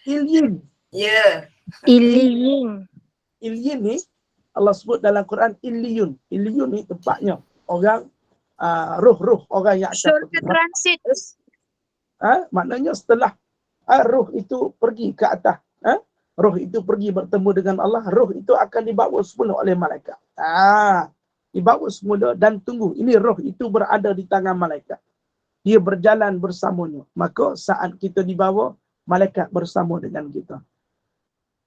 Illiyin. Ya. Illiyin. Illiyin ni Allah sebut dalam Quran Illiyun. Illiyun ni tempatnya orang roh-roh orang yang akan Surga transit. maknanya setelah roh itu pergi ke atas, roh itu pergi bertemu dengan Allah, roh itu akan dibawa semula oleh malaikat. Dibawa semula dan tunggu. Ini roh itu berada di tangan malaikat. Dia berjalan bersamanya. Maka saat kita dibawa, malaikat bersama dengan kita.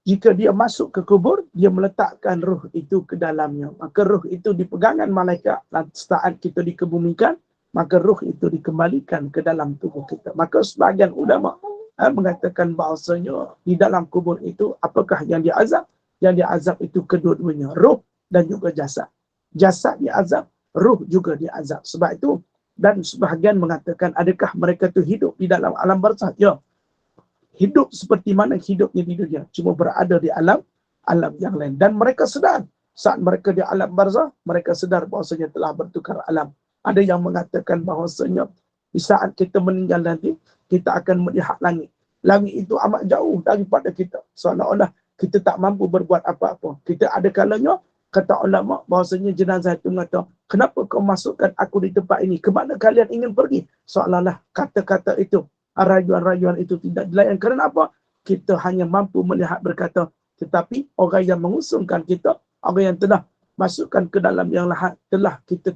Jika dia masuk ke kubur, dia meletakkan roh itu ke dalamnya. Maka roh itu dipegangan malaikat. Dan saat kita dikebumikan, maka roh itu dikembalikan ke dalam tubuh kita. Maka sebahagian ulama mengatakan bahawasanya di dalam kubur itu, apakah yang diazab? Yang diazab itu kedua-duanya, roh dan juga jasad. Jasad diazab, roh juga diazab. Sebab itu, dan sebahagian mengatakan, adakah mereka itu hidup di dalam alam barzakh? Ya. Hidup seperti mana hidupnya di dunia, cuma berada di alam yang lain. Dan mereka sedar, saat mereka di alam barzakh, mereka sedar bahawasanya telah bertukar alam. Ada yang mengatakan bahawasanya di saat kita meninggal nanti, kita akan melihat langit. Langit itu amat jauh daripada kita. Seolah-olah kita tak mampu berbuat apa-apa. Kita ada kalanya, kata ulama bahawasanya jenazah itu mengata, kenapa kau masukkan aku di tempat ini? Kemana kalian ingin pergi? Seolah-olah kata-kata itu, rayuan-rayuan itu tidak dilayan. Kerana apa? Kita hanya mampu melihat berkata, tetapi orang yang mengusungkan kita, orang yang telah masukkan ke dalam yang lahat, telah kita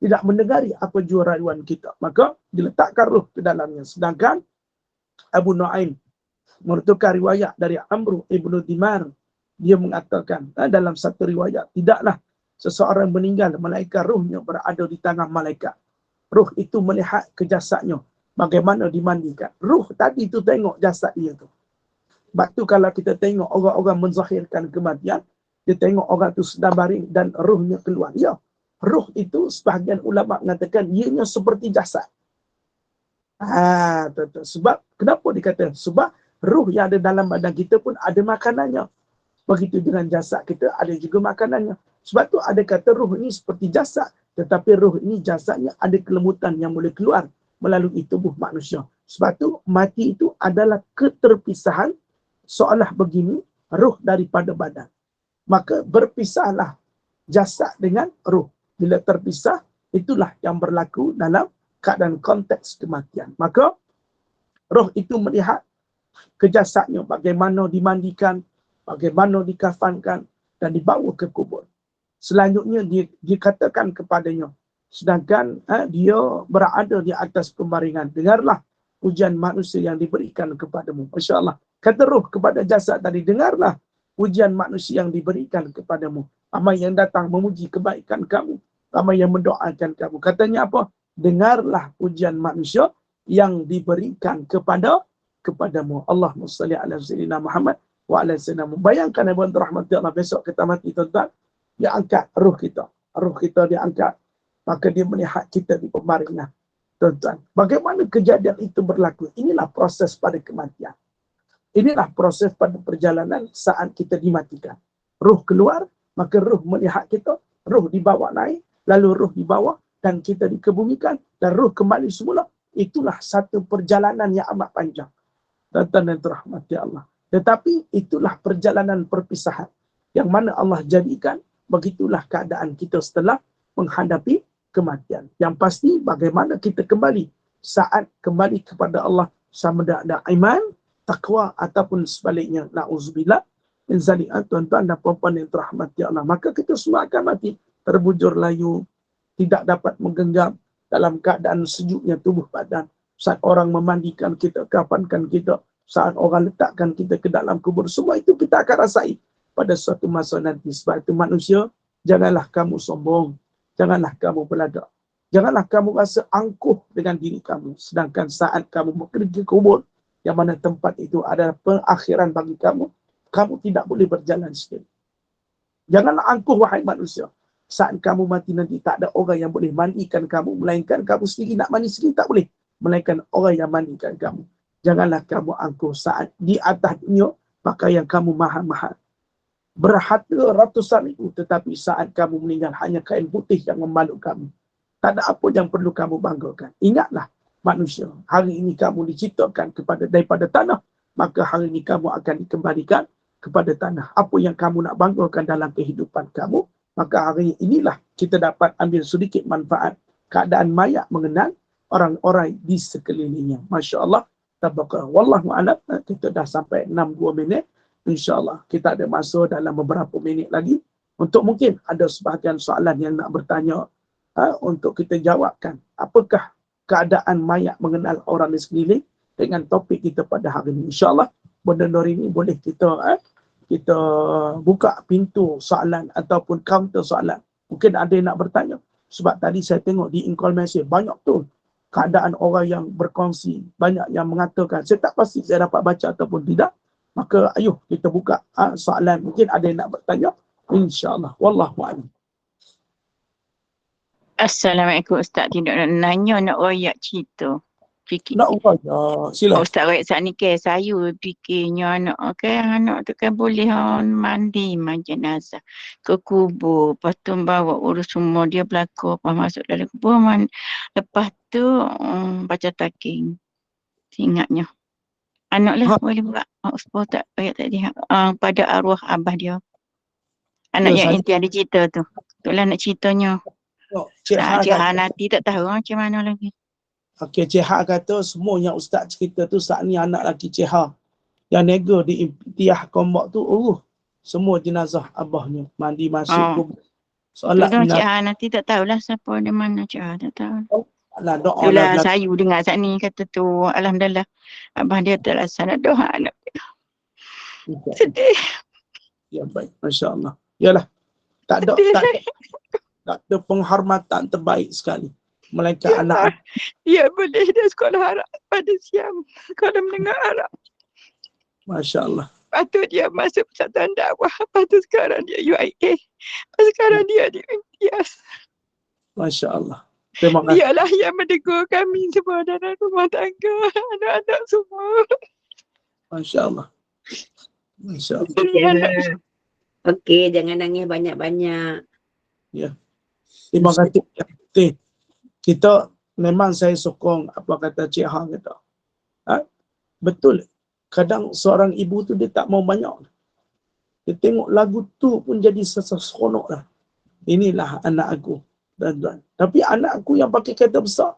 tidak mendengari apa jua rayuan kita. Maka diletakkan roh ke dalamnya. Sedangkan Abu Nuaim menukar riwayat dari Amru ibnu Dimar, dia mengatakan dalam satu riwayat, tidaklah seseorang meninggal melainkan rohnya berada di tangan malaikat. Roh itu melihat ke jasadnya, bagaimana dimandikan. Roh tadi tu tengok jasad dia tu. Sebab tu kalau kita tengok orang-orang menzahirkan kematian, dia tengok orang tu sedang baring dan rohnya keluar. Ya, roh itu sebahagian ulama mengatakan ianya seperti jasad. Sebab kenapa dikata? Sebab roh yang ada dalam badan kita pun ada makanannya. Begitu dengan jasad kita ada juga makanannya. Sebab tu ada kata roh ini seperti jasad, tetapi roh ini jasadnya ada kelembutan yang boleh keluar melalui tubuh manusia. Sebab tu mati itu adalah keterpisahan, seolah begini roh daripada badan. Maka berpisahlah jasad dengan roh. Bila terpisah, itulah yang berlaku dalam keadaan konteks kematian. Maka roh itu melihat ke jasadnya, bagaimana dimandikan, bagaimana dikafankan dan dibawa ke kubur. Selanjutnya dia dikatakan kepadanya, sedangkan dia berada di atas pembaringan, dengarlah ujian manusia yang diberikan kepadamu. Masya Allah. Kata roh kepada jasad tadi, dengarlah ujian manusia yang diberikan kepadamu. Ramai yang datang memuji kebaikan kamu, ramai yang mendoakan kamu. Katanya apa? Dengarlah ujian manusia yang diberikan kepadamu. Allahumma salli ala sayyidina Muhammad wa ala sayyidina Muhammad. Bayangkan Ibu rahmati Allah, besok kita mati tuan-tuan, dia angkat roh kita. Roh kita diangkat, maka dia melihat kita di pembaringan. Tuan-tuan, bagaimana kejadian itu berlaku? Inilah proses pada kematian. Inilah proses pada perjalanan saat kita dimatikan. Roh keluar, maka roh melihat kita, roh dibawa naik, lalu roh dibawa dan kita dikebumikan dan roh kembali semula itulah satu perjalanan yang amat panjang. Dan rahmati Allah. Tetapi itulah perjalanan perpisahan yang mana Allah jadikan begitulah keadaan kita setelah menghadapi kematian. Yang pasti bagaimana kita kembali saat kembali kepada Allah, sama ada iman, takwa ataupun sebaliknya, na'udzubillah min zalik. Tuan-tuan dan puan-puan yang dirahmati Allah, maka kita semua akan mati terbujur layu, tidak dapat menggenggam dalam keadaan sejuknya tubuh badan. Saat orang memandikan kita, kafankan kita, saat orang letakkan kita ke dalam kubur, semua itu kita akan rasai pada suatu masa nanti. Sebab itu manusia, janganlah kamu sombong, janganlah kamu belagak, janganlah kamu rasa angkuh dengan diri kamu. Sedangkan saat kamu pergi ke kubur, yang mana tempat itu adalah pengakhiran bagi kamu, kamu tidak boleh berjalan sendiri. Janganlah angkuh wahai manusia. Saat kamu mati nanti tak ada orang yang boleh mandikan kamu, melainkan kamu sendiri nak mandi sendiri tak boleh, melainkan orang yang mandikan kamu. Janganlah kamu angkuh saat di atas dunia pakaian kamu mahal-mahal, berharga ratusan ribu, tetapi saat kamu meninggal hanya kain putih yang membalut kamu. Tak ada apa yang perlu kamu banggakan. Ingatlah manusia, hari ini kamu diciptakan daripada tanah, maka hari ini kamu akan dikembalikan kepada tanah. Apa yang kamu nak banggakan dalam kehidupan kamu, maka hari inilah kita dapat ambil sedikit manfaat keadaan mayat mengenal orang-orang di sekelilingnya. Masya Allah, tabaqah. Wallahu a'lam. Kita dah sampai 62 minit. InsyaAllah kita ada masa dalam beberapa minit lagi untuk mungkin ada sebahagian soalan yang nak bertanya, untuk kita jawabkan. Apakah keadaan mayat mengenal orang di sekeliling dengan topik kita pada hari ini. InsyaAllah benda ini boleh kita buka pintu soalan ataupun counter soalan. Mungkin ada yang nak bertanya. Sebab tadi saya tengok di in-call message, banyak tu keadaan orang yang berkongsi, banyak yang mengatakan, saya tak pasti saya dapat baca ataupun tidak. Maka ayuh kita buka soalan. Mungkin ada yang nak bertanya. InsyaAllah. Wallahu'alam. Assalamualaikum Ustaz. Tidak nak nanya, nak royak cerita. Fikir. Nak ubah. Sila. Ustaz royak saat ni ke saya fikirnya anak tu kan boleh mandi jenazah ke kubur. Lepas tu bawa urus semua dia berlaku. Lepas masuk dalam kubur. Lepas tu baca talqin. Ingatnya. Anak lah boleh buat. Ustaz tak royak tadi. Pada arwah abah dia. Anak yang inti ada cerita tu. Itulah nak ceritanya. Cik Hanati tak tahu macam mana lagi. Okey, Cik Ha kata semua yang Ustaz cerita tu saat ni anak lelaki Cik Ha yang nega di Imtiah Kombak tu semua jenazah abahnya mandi masuk kubur. Solat Cik Hanati tak tahulah siapa di mana Cik Ha tak tahu. Alah doa itulah saya dengar saat ni kata tu alhamdulillah abah dia terlaksana doa anak dia. Sedih. Ya baik, masya-Allah. Yalah. Tak ada penghormatan terbaik sekali. Melainkan ya, anak. Ya boleh dia sekolah Arab pada siang. Kalau mendengar Arab. Masya Allah. Lepas tu dia masuk persatuan dakwah. Lepas tu sekarang dia UIA. Lepas sekarang dia di Imtiaz. Masya Allah. Terima kasih. Dialah yang menegur kami semua dalam rumah tangga. Anak-anak semua. Masya Allah. Masya Allah. Okey, jangan nangis banyak-banyak. Ya. Terima kasih. Kita memang saya sokong apa kata Cik Ha kata. Betul. Kadang seorang ibu tu dia tak mau banyak. Dia tengok lagu tu pun jadi seronok lah. Inilah anak aku. Tuan-tuan. Tapi anak aku yang pakai kereta besar,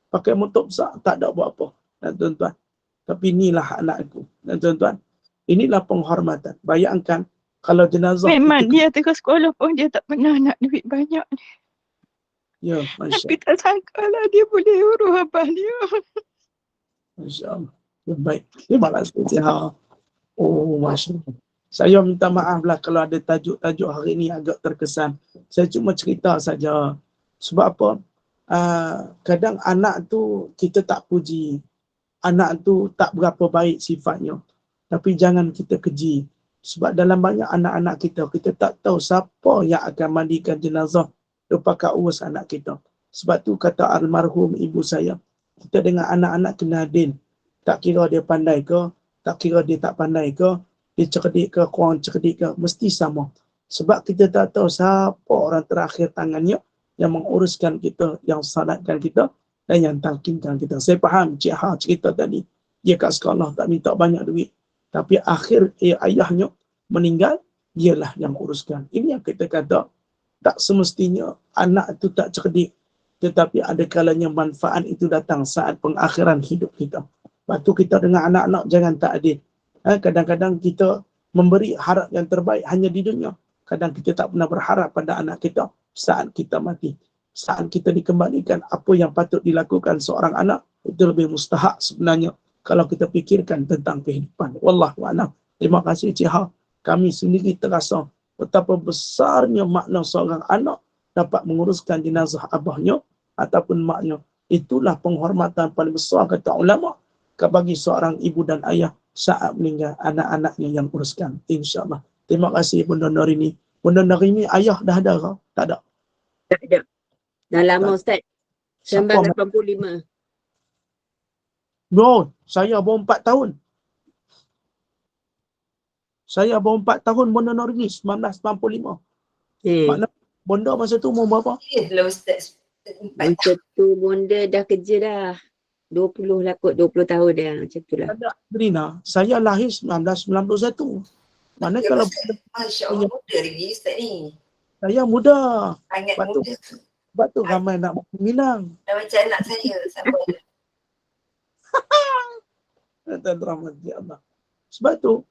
pakai motor besar, tak ada buat apa. Dan tuan-tuan. Tapi inilah anak aku. Dan tuan-tuan. Inilah penghormatan. Bayangkan kalau jenazah. Memang dia tengah sekolah pun dia tak pernah nak duit banyak. Ya, Masya Tapi tak sangka lah dia boleh urus abah dia. Masya Allah. Ya, baik. Terima kasih. Oh, Masya Allah. Saya minta maaf lah kalau ada tajuk-tajuk hari ini agak terkesan. Saya cuma cerita saja. Sebab apa? Kadang anak tu kita tak puji. Anak tu tak berapa baik sifatnya. Tapi jangan kita keji. Sebab dalam banyak anak-anak kita tak tahu siapa yang akan mandikan jenazah. Dia pakai urus anak kita. Sebab tu kata almarhum ibu saya, kita dengan anak-anak kena adil. Tak kira dia pandai ke, tak kira dia tak pandai ke, dia cerdik ke, kurang cerdik ke, mesti sama. Sebab kita tak tahu siapa orang terakhir tangannya yang menguruskan kita, yang salatkan kita dan yang talkinkan kita. Saya faham Cik Ha cerita tadi, dia kat sekolah tak minta banyak duit, tapi akhir ayahnya meninggal, dialah yang uruskan. Ini yang kita kata, tak semestinya anak itu tak cerdik, tetapi ada kalanya manfaat itu datang saat pengakhiran hidup kita. Lepas tu kita dengan anak-anak jangan tak adil. Kadang-kadang kita memberi harap yang terbaik hanya di dunia. Kadang kita tak pernah berharap pada anak kita saat kita mati. Saat kita dikembalikan, apa yang patut dilakukan seorang anak, itu lebih mustahak sebenarnya kalau kita fikirkan tentang kehidupan. Wallahu a'lam. Terima kasih Cik Ha. Kami sendiri terasa betapa besarnya makna seorang anak dapat menguruskan jenazah abahnya ataupun maknya. Itulah penghormatan paling besar kata ulama bagi seorang ibu dan ayah saat meninggal, anak-anaknya yang uruskan, insyaAllah. Terima kasih Bunda Norini. Bunda Norini ayah dah ada ke? Tak ada. Tak ada. Dah lama Ustaz. Siapa 1985. No, saya baru 4 tahun. Saya baru 4 tahun Bunda Norini, 1995. Makna Bunda masa tu umur berapa? Lah Ustaz. Masa tu Bonda dah kerja dah. 20 lah kot, 20 tahun dah macam tu lah. Ada Rina, saya lahir 1991. Mana kalau Masya Allah, muda lagi Ustaz ni. saya muda. Sangat Batu. muda. Sebab tu ramai nak Minang. Dah macam anak saya. Sama. Dan rahmat Allah. Sebab tu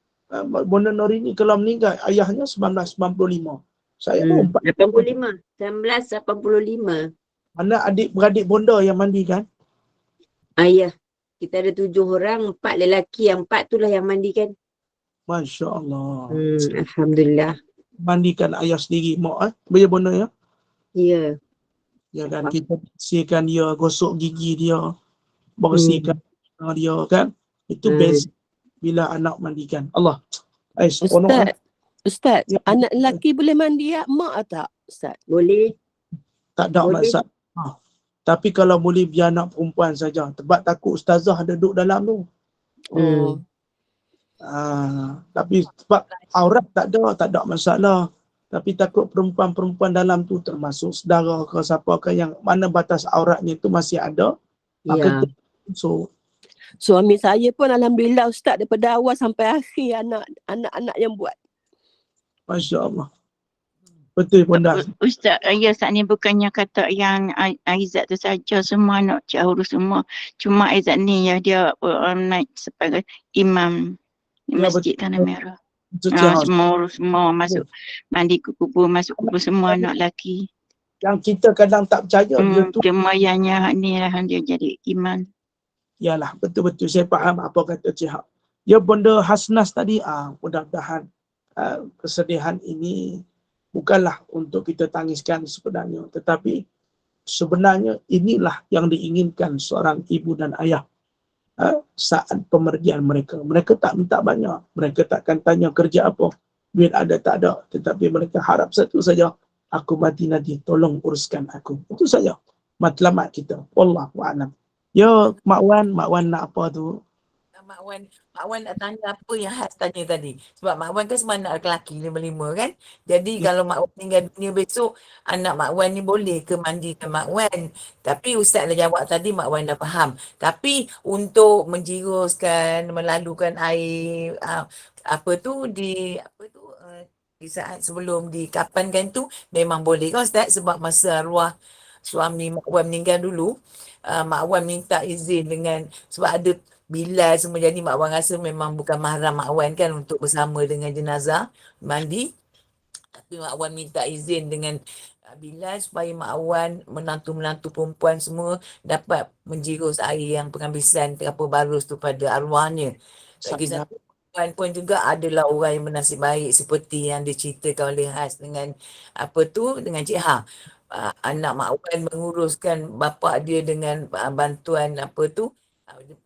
Bunda Norini kalau meninggal ayahnya 1995. Saya baru 4. 85. 1985. Mana adik-beradik Bonda yang mandi kan? Ayah. Kita ada 7 orang, 4 lelaki. Yang 4 tu lah yang mandikan. Masya Allah. Alhamdulillah. Mandikan ayah sendiri. Mak boleh Bonda ya? Ya. Ya kan, kita bersihkan dia, gosok gigi dia, bersihkan dia kan. Itu best bila anak mandikan. Allah. Ustaz, Ya. anak lelaki boleh mandi mak tak Ustaz? Boleh. Tak ada Boleh. masalah. Tapi kalau boleh biar anak perempuan saja. Sebab takut ustazah ada duduk dalam tu. Oh. Tapi sebab aurat tak ada masalah. Tapi takut perempuan-perempuan dalam tu termasuk saudara ke siapa ke yang mana batas auratnya tu masih ada. Maka so Suami saya pun alhamdulillah Ustaz daripada awal sampai akhir anak-anak yang buat. Masya Allah. Betul Bunda. Ustaz, ya saat ni bukannya kata yang Aizat tu saja, semua anak Cik urus semua. Cuma Aizat ni ya dia naik sebagai imam di Ya, Masjid betul. Tanah Merah. Betul. Semua urus semua, masuk mandi ke kubur, masuk kubur semua anak lelaki. Yang kita kadang tak percaya dia tu. Cuma yang ni lah dia jadi imam. Yalah, betul-betul saya faham apa kata Cik Hak. Ya Bunda Hasnas tadi, mudah-mudahan kesedihan ini bukanlah untuk kita tangiskan sebenarnya, tetapi sebenarnya inilah yang diinginkan seorang ibu dan ayah saat pemergian mereka. Mereka tak minta banyak, mereka takkan tanya kerja apa, duit ada tak ada, tetapi mereka harap satu saja, aku mati nanti tolong uruskan aku. Itu saja matlamat kita. Wallahu a'lam. Ya Mak Wan nak apa tu? Mak Wan nak tanya apa yang Has tanya tadi. Sebab Mak Wan kan semua anak lelaki 5-5 kan. Jadi kalau Mak Wan tinggal dunia besok, anak Mak Wan ni boleh ke mandikan Mak Wan. Tapi Ustaz dah jawab tadi, Mak Wan dah faham. Tapi untuk menjiruskan, melalukan air, di saat sebelum dikapankan tu, memang boleh kan Ustaz? Sebab masa arwah suami Mak Wan meninggal dulu, Mak Wan minta izin dengan, sebab ada Bilal semua, jadi Mak Wan rasa memang bukan mahram Mak Wan kan untuk bersama dengan jenazah mandi. Tapi Mak Wan minta izin dengan Bilal supaya Mak Wan, menantu-menantu perempuan semua dapat menjirus air yang penghabisan terapa barus tu pada arwahnya. Bagi satu Wan pun juga adalah orang yang bernasib baik seperti yang diceritakan oleh Has dengan dengan Cik Ha. Anak Mak Wan menguruskan bapa dia dengan bantuan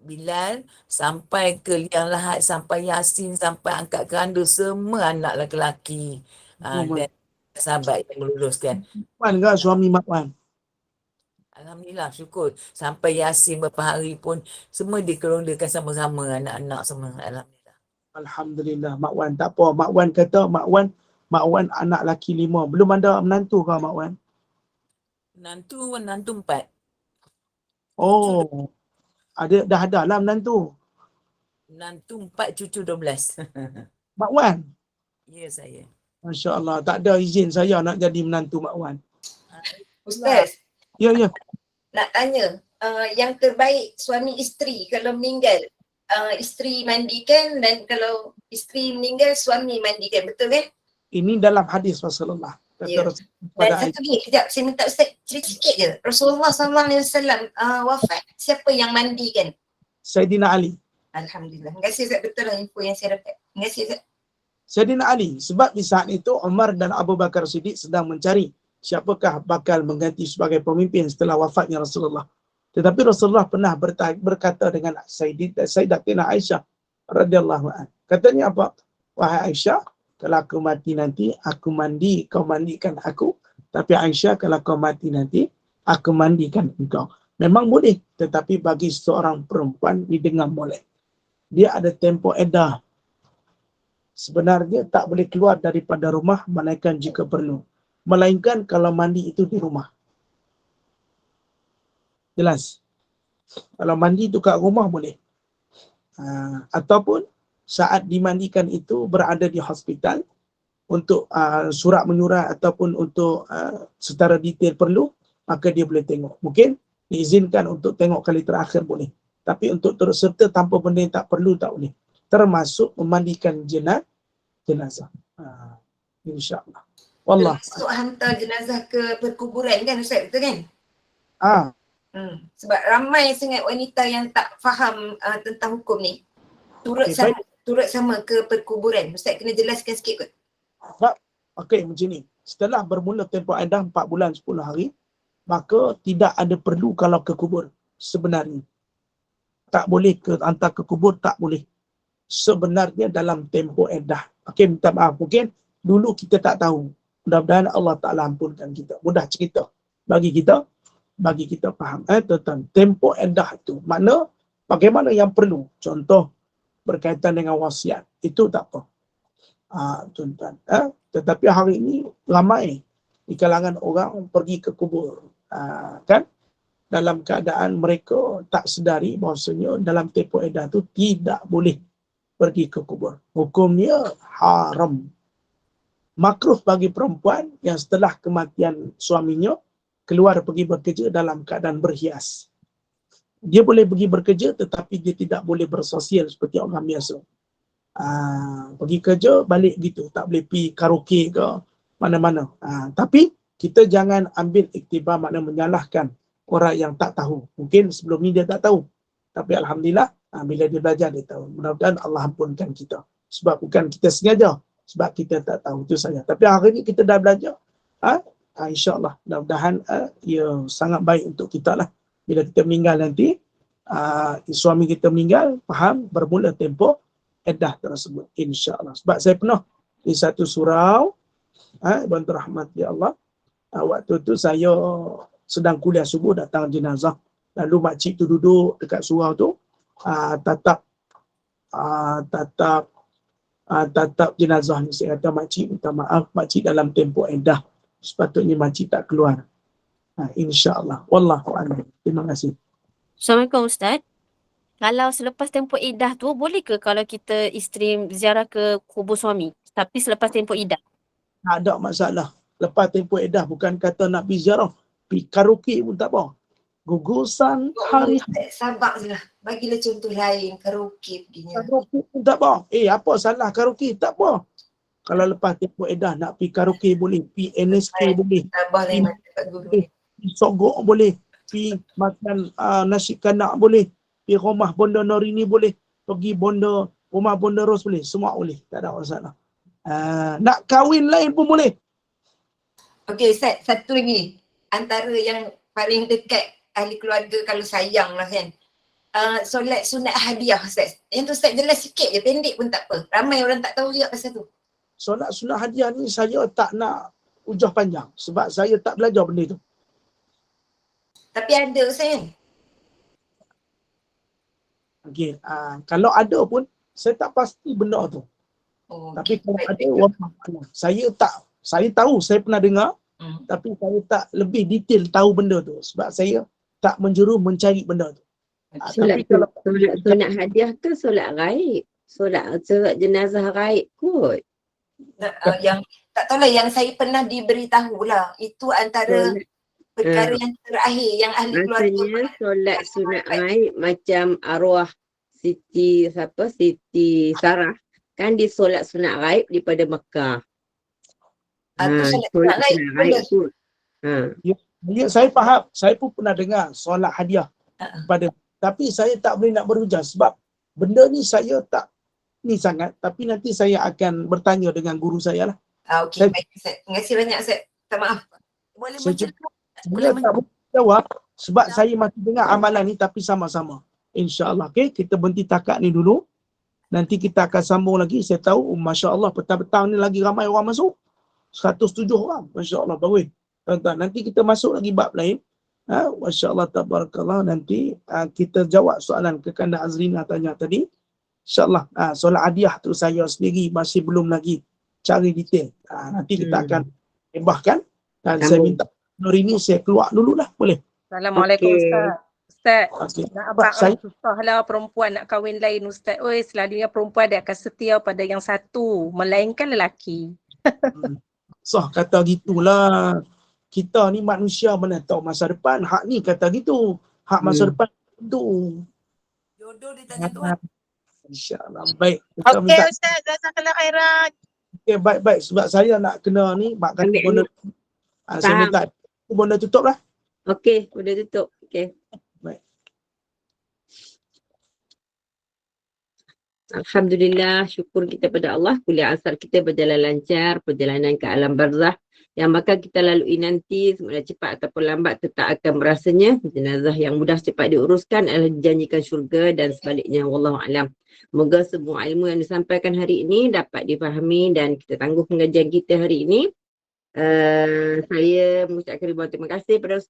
Bilal sampai ke liang lahat, sampai Yasin, sampai angkat keranda, semua anak lelaki dan sahabat yang meluluskan. Wan ke suami Mak Wan? Alhamdulillah, syukur. Sampai Yasin beberapa hari pun semua dikerundakan sama-sama anak-anak semua. Alhamdulillah. Alhamdulillah. Mak Wan tak apa. Mak Wan kata Mak Wan anak laki 5. Belum ada menantu ke Mak Wan? Menantu 4. Oh, dah ada lah menantu. Menantu 4, cucu 12. Mak Wan. Ya saya. Masya Allah, tak ada izin saya nak jadi menantu Mak Wan. Ustaz, Ya, ya. nak tanya, yang terbaik suami isteri kalau meninggal, isteri mandikan, dan kalau isteri meninggal suami mandikan, betul kan? Ini dalam hadis Rasulullah. Kata Ya. Rasulullah Dan pada satu lagi, kejap saya minta Ustaz cerita sikit je. Rasulullah SAW wafat, siapa yang mandikan? Sayyidina Ali. Alhamdulillah. Terima kasih Ustaz, betul lah info yang saya dapat. Terima kasih Ustaz. Sayyidina Ali. Sebab di saat itu Umar dan Abu Bakar Siddiq sedang mencari siapakah bakal mengganti sebagai pemimpin setelah wafatnya Rasulullah. Tetapi Rasulullah pernah berkata dengan Sayyidatina Aisyah radhiyallahu anha. Katanya apa? Wahai Aisyah, kalau aku mati nanti, aku mandi, kau mandikan aku. Tapi Aisyah, kalau kau mati nanti, aku mandikan engkau. Memang boleh, tetapi bagi seorang perempuan didengar boleh. Dia ada tempo edah. Sebenarnya tak boleh keluar daripada rumah melainkan jika perlu. Melainkan kalau mandi itu di rumah. Jelas? Kalau mandi itu kat rumah boleh. Ataupun saat dimandikan itu berada di hospital untuk surat menyurat ataupun untuk secara detail perlu, maka dia boleh tengok. Mungkin diizinkan untuk tengok kali terakhir boleh. Tapi untuk terus serta tanpa benda yang tak perlu tak boleh. Termasuk memandikan jenazah. InsyaAllah. Wallah. Termasuk hantar jenazah ke perkuburan kan Ustaz, betul kan? Sebab ramai sangat wanita yang tak faham tentang hukum ni. Turut sama ke perkuburan. Ustaz kena jelaskan sikit kot. Okey, macam ni. Setelah bermula tempoh iddah 4 bulan 10 hari, maka tidak ada perlu kalau ke kubur sebenarnya. Tak boleh hantar ke kubur, tak boleh. Sebenarnya dalam tempoh iddah. Okey, minta maaf. Mungkin dulu kita tak tahu. Mudah-mudahan Allah Ta'ala ampunkan kita. Mudah cerita. Bagi kita faham tentang tempoh iddah itu. Makna bagaimana yang perlu. Contoh berkaitan dengan wasiat. Itu tak apa. Tuan-tuan. Tetapi hari ini ramai di kalangan orang pergi ke kubur. Kan? Dalam keadaan mereka tak sedari bahawasanya dalam tempoh iddah itu tidak boleh pergi ke kubur. Hukumnya haram. Makruh bagi perempuan yang setelah kematian suaminya keluar pergi bekerja dalam keadaan berhias. Dia boleh pergi bekerja tetapi dia tidak boleh bersosial seperti orang biasa. Pergi kerja balik gitu, tak boleh pergi karaoke ke mana-mana. Tapi kita jangan ambil iktibar, makna menyalahkan orang yang tak tahu. Mungkin sebelum ni dia tak tahu. Tapi alhamdulillah bila dia belajar dia tahu. Mudah-mudahan Allah ampunkan kita. Sebab bukan kita sengaja, sebab kita tak tahu, itu saja. Tapi hari ni kita dah belajar. InsyaAllah mudah-mudahan ia sangat baik untuk kita lah. Bila kita meninggal nanti, suami kita meninggal, faham, bermula tempoh iddah tersebut, insyaAllah. Sebab saya pernah di satu surau, bantu rahmat ya Allah, waktu tu saya sedang kuliah subuh, datang jenazah. Lalu makcik tu duduk dekat surau tu, tatap jenazah ni. Saya kata, makcik minta maaf, makcik dalam tempoh iddah. Sepatutnya makcik tak keluar. InsyaAllah. Wallahu a'lam. Terima kasih. Assalamualaikum Ustaz. Kalau selepas tempoh iddah tu, boleh ke kalau kita isteri ziarah ke kubur suami? Tapi selepas tempoh iddah? Tak ada masalah. Lepas tempoh iddah bukan kata nak pergi ziarah. Pergi karaoke pun tak apa. Gugusan hari. Sabar je lah. Bagilah contoh lain. Karaoke perginya. Karaoke pun tak apa. Apa salah karaoke? Tak apa. Kalau lepas tempoh iddah nak pergi karaoke boleh. Pergi NSK boleh. Sabar lain mata Pak Guru. Pergi sogok boleh. Pergi makan nasi kanak boleh. Pergi rumah Bonda Norini boleh. Pergi rumah Bonda Ros boleh. Semua boleh. Tak ada masalah. Nak kahwin lain pun boleh. Okey Ustaz, satu lagi. Antara yang paling dekat ahli keluarga kalau sayang lah kan. Solat sunat hadiah Ustaz. Yang tu Ustaz jelas sikit je, pendek pun tak apa. Ramai orang tak tahu juga pasal tu. Solat sunat hadiah ni saya tak nak ujah panjang. Sebab saya tak belajar benda tu. Tapi ada Ustaz kan? Okay. Kalau ada pun, saya tak pasti benda tu. Tapi kalau ada, saya tahu, saya pernah dengar. Tapi saya tak lebih detail tahu benda tu. Sebab saya tak menjeru mencari benda tu. Solat Tapi kalau sunat hadiah ke solat gaib? Solat jenazah gaib kot. Yang tak tahulah, yang saya pernah diberitahu lah, itu antara Solat, perkara yang terakhir yang ahli keluarga rasanya pernah solat kasih sunat wafat. gaib macam arwah Siti Sarah kan disolat sunat gaib daripada Mekah. Tu solat Solat sunat gaib sunat boleh. gaib pun. ya, saya faham, saya pun pernah dengar solat hadiah Ha. pada, tapi saya tak boleh nak berhujah sebab benda ni saya tak ni sangat, tapi nanti saya akan bertanya dengan guru saya lah. Okey, Saya- baik Ustaz. Terima kasih banyak Ustaz. Minta maaf. Boleh Saya mencerita. Saya Boleh tak boleh jawab sebab saya masih dengar amalan ni tapi sama-sama. InsyaAllah. Okay, kita berhenti takat ni dulu. Nanti kita akan sambung lagi. Saya tahu, Masya Allah, petang-petang ni lagi ramai orang masuk. 107 orang. Masya Allah, bagus. Tuan-tuan, nanti kita masuk lagi bab lain. Masya Allah, tabarakallah. Nanti kita jawab soalan Kekanda Azrina tanya tadi. InsyaAllah, solat hadiah tu saya sendiri masih belum lagi cari detail. Nanti kita akan hebahkan. Dan saya Sambung. minta hari ni saya keluar dulu lah. Boleh? Assalamualaikum Okey. Ustaz. Ustaz, Okay. nak abang Saya- susah lah perempuan nak kahwin lain Ustaz. Oi, selalunya perempuan dia akan setia pada yang satu, melainkan lelaki. Sah kata gitulah. Kita ni manusia mana tahu masa depan. Hak ni kata gitu. Hak masa depan tu. Jodoh di tangan Tuhan. InsyaAllah. Baik. Kita Okey minta. Ustaz, jazakallah khairan. Okay, baik-baik. Sebab saya nak kena ni. Mak kata Ambil, benda. Saya Faham. minta. Benda tutup lah. Okey, boleh tutup. Okey. Baik. Alhamdulillah, syukur kita pada Allah. Kuliah asar kita berjalan lancar, perjalanan ke alam barzah yang bakal kita lalui nanti, semudah cepat ataupun lambat tetap akan merasanya. Jenazah yang mudah cepat diuruskan adalah dijanjikan syurga dan sebaliknya. Wallahu a'lam. Moga semua ilmu yang disampaikan hari ini dapat difahami dan kita tangguh pengajian kita hari ini. Saya mengucapkan ribuan terima kasih pada